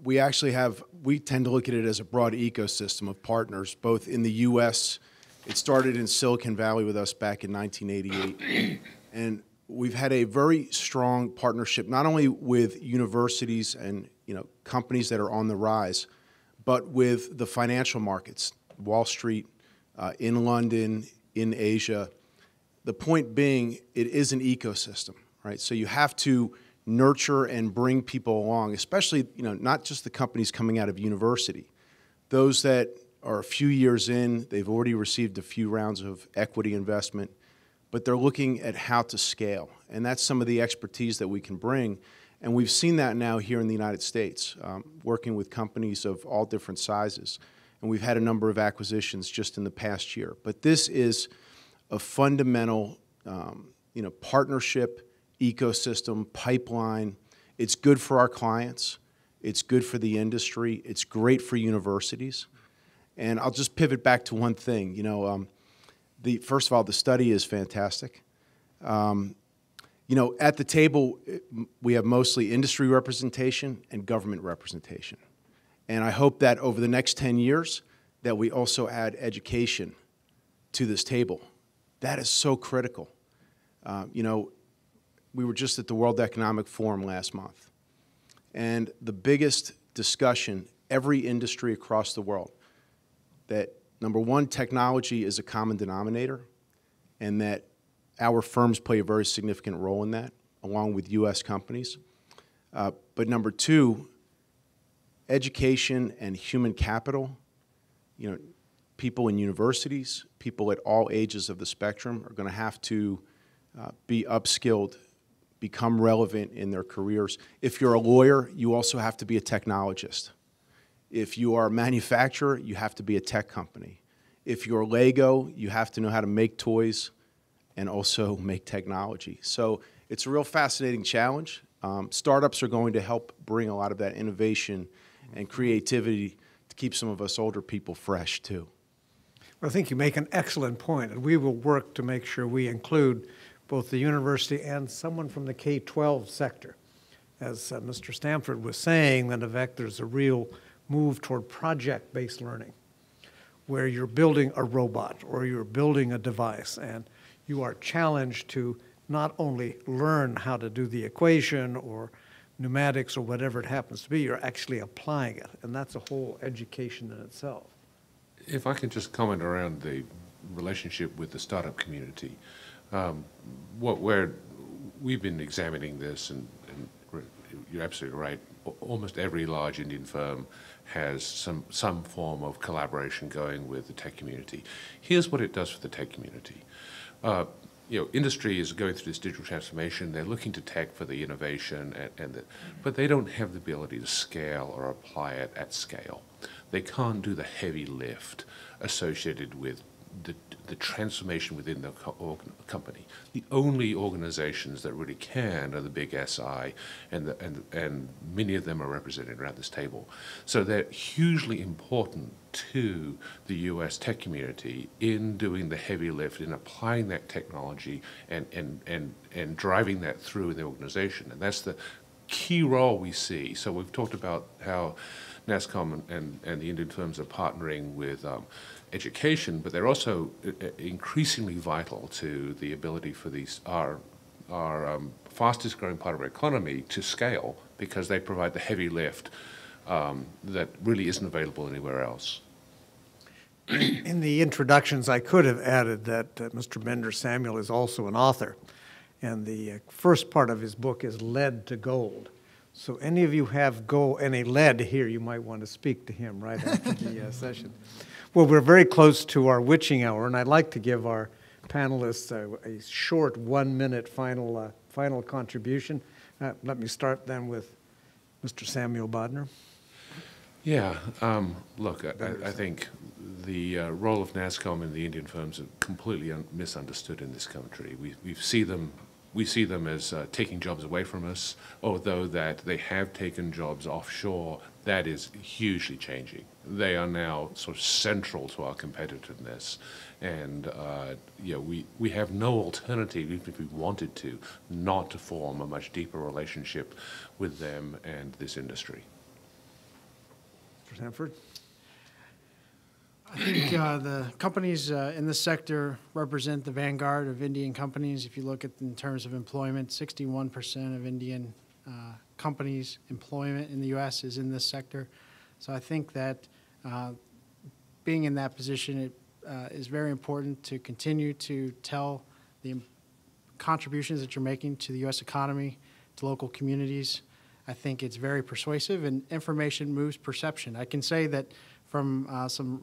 We tend to look at it as a broad ecosystem of partners, both in the U.S. It started in Silicon Valley with us back in 1988. And we've had a very strong partnership, not only with universities and companies that are on the rise, but with the financial markets, Wall Street, in London, in Asia. The point being, it is an ecosystem, right? So you have to nurture and bring people along, especially not just the companies coming out of university. Those that are a few years in, they've already received a few rounds of equity investment, but they're looking at how to scale. And that's some of the expertise that we can bring. And we've seen that now here in the United States, working with companies of all different sizes. And we've had a number of acquisitions just in the past year. But this is a fundamental partnership, ecosystem, pipeline. It's good for our clients. It's good for the industry. It's great for universities. And I'll just pivot back to one thing. First of all, the study is fantastic. At the table, we have mostly industry representation and government representation. And I hope that over the next 10 years, that we also add education to this table. That is so critical. We were just at the World Economic Forum last month. And the biggest discussion, every industry across the world, that number one, technology is a common denominator, and that our firms play a very significant role in that, along with U.S. companies. But number two, education and human capital, people in universities, people at all ages of the spectrum are going to have to be upskilled become relevant in their careers. If you're a lawyer, you also have to be a technologist. If you are a manufacturer, you have to be a tech company. If you're Lego, you have to know how to make toys and also make technology. So it's a real fascinating challenge. Startups are going to help bring a lot of that innovation and creativity to keep some of us older people fresh too. Well, I think you make an excellent point, and we will work to make sure we include both the university and someone from the K-12 sector. As Mr. Stanford was saying, that in fact there's a real move toward project-based learning, where you're building a robot or you're building a device, and you are challenged to not only learn how to do the equation or pneumatics or whatever it happens to be, you're actually applying it, and that's a whole education in itself. If I can just comment around the relationship with the startup community, we've been examining this, and you're absolutely right. Almost every large Indian firm has some form of collaboration going with the tech community. Here's what it does for the tech community. Industry is going through this digital transformation. They're looking to tech for the innovation, but they don't have the ability to scale or apply it at scale. They can't do the heavy lift associated with the transformation within the company. The only organizations that really can are the big SI, and many of them are represented around this table. So they're hugely important to the US tech community in doing the heavy lift, in applying that technology and driving that through in the organization. And that's the key role we see. So we've talked about how NASSCOM and the Indian firms are partnering with education, but they're also increasingly vital to the ability for our fastest growing part of our economy to scale, because they provide the heavy lift that really isn't available anywhere else. In the introductions, I could have added that Mr. Bender Samuel is also an author, and the first part of his book is Lead to Gold. So any of you have any lead here, you might want to speak to him right after the session. Well, we're very close to our witching hour, and I'd like to give our panelists a short 1-minute final contribution. Let me start then with Mr. Samuel Bodner. Yeah, look, I think the role of NASSCOM and the Indian firms are completely misunderstood in this country. We see them as taking jobs away from us, although that they have taken jobs offshore. That is hugely changing. They are now sort of central to our competitiveness, and we have no alternative, even if we wanted to, not to form a much deeper relationship with them and this industry. Mr. Sanford? I think the companies in this sector represent the vanguard of Indian companies. If you look at in terms of employment, 61% of Indian companies' employment in the U.S. is in this sector. So I think that being in that position, it is very important to continue to tell the contributions that you're making to the U.S. economy, to local communities. I think it's very persuasive, and information moves perception. I can say that from some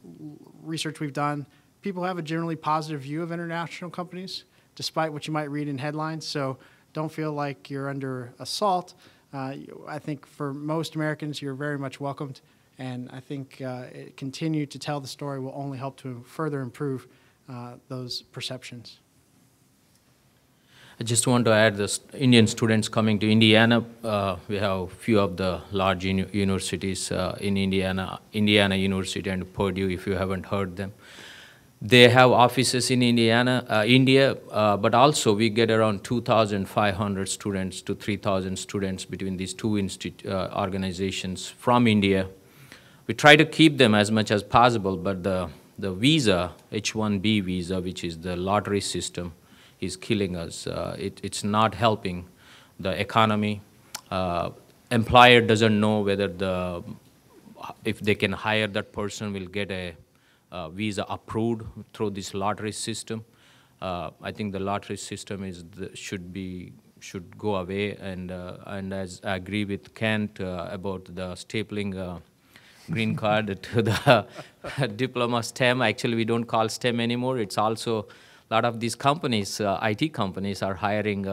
research we've done, people have a generally positive view of international companies, despite what you might read in headlines. So don't feel like you're under assault. I think for most Americans, you're very much welcomed. And I think continue to tell the story will only help to further improve those perceptions. I just want to add this Indian students coming to Indiana. We have a few of the large universities in Indiana University and Purdue, if you haven't heard them. They have offices in India, but also we get around 2,500 students to 3,000 students between these two organizations from India. We try to keep them as much as possible, but the visa, H-1B visa, which is the lottery system, is killing us. It's not helping the economy. Employer doesn't know whether if they can hire that person will get a visa approved through this lottery system. I think the lottery system should go away, and as I agree with Kent about the stapling green card to the diploma STEM. Actually, we don't call STEM anymore. It's also a lot of these companies, IT companies, are hiring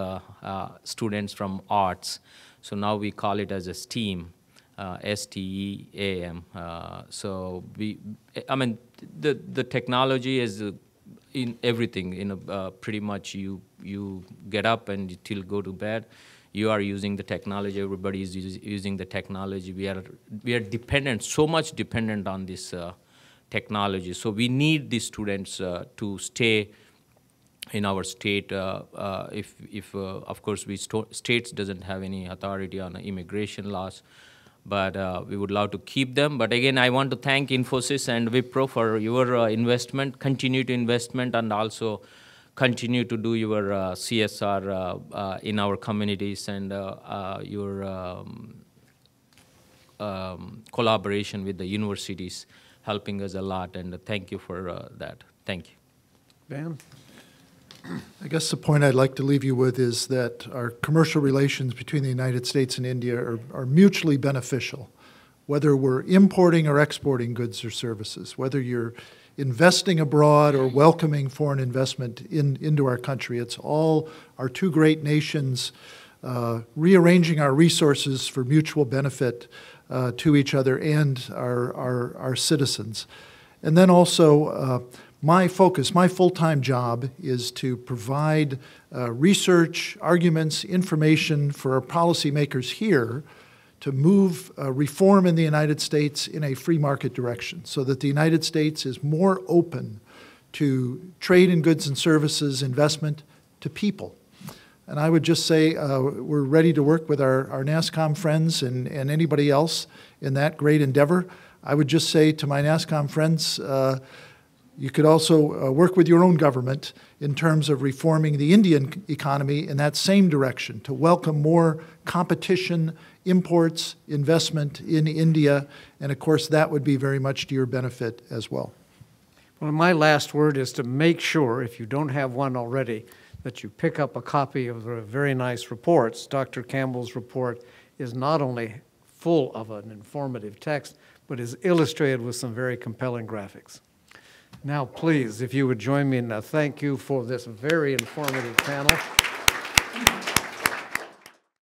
students from arts. So now we call it as a STEAM, STEAM. So the technology is in everything. Pretty much you get up and till go to bed, you are using the technology. Everybody is using the technology. We are dependent, so much dependent on this technology. So we need the students to stay in our state. If of course, states doesn't have any authority on immigration laws, but we would love to keep them. But again, I want to thank Infosys and Wipro for your investment, continued investment, and also continue to do your CSR in our communities and your collaboration with the universities, helping us a lot, and thank you for that. Thank you. Dan? I guess the point I'd like to leave you with is that our commercial relations between the United States and India are mutually beneficial, whether we're importing or exporting goods or services, whether you're investing abroad or welcoming foreign investment into our country. It's all our two great nations rearranging our resources for mutual benefit to each other and our citizens. And then also, my focus, my full-time job is to provide research, arguments, information for our policymakers here to move reform in the United States in a free market direction so that the United States is more open to trade in goods and services, investment, to people. And I would just say we're ready to work with our NASSCOM friends and anybody else in that great endeavor. I would just say to my NASSCOM friends, you could also work with your own government in terms of reforming the Indian economy in that same direction, to welcome more competition, imports, investment in India, and of course that would be very much to your benefit as well. Well, my last word is to make sure, if you don't have one already, that you pick up a copy of the very nice reports. Dr. Campbell's report is not only full of an informative text, but is illustrated with some very compelling graphics. Now, please, if you would join me in a thank you for this very informative panel.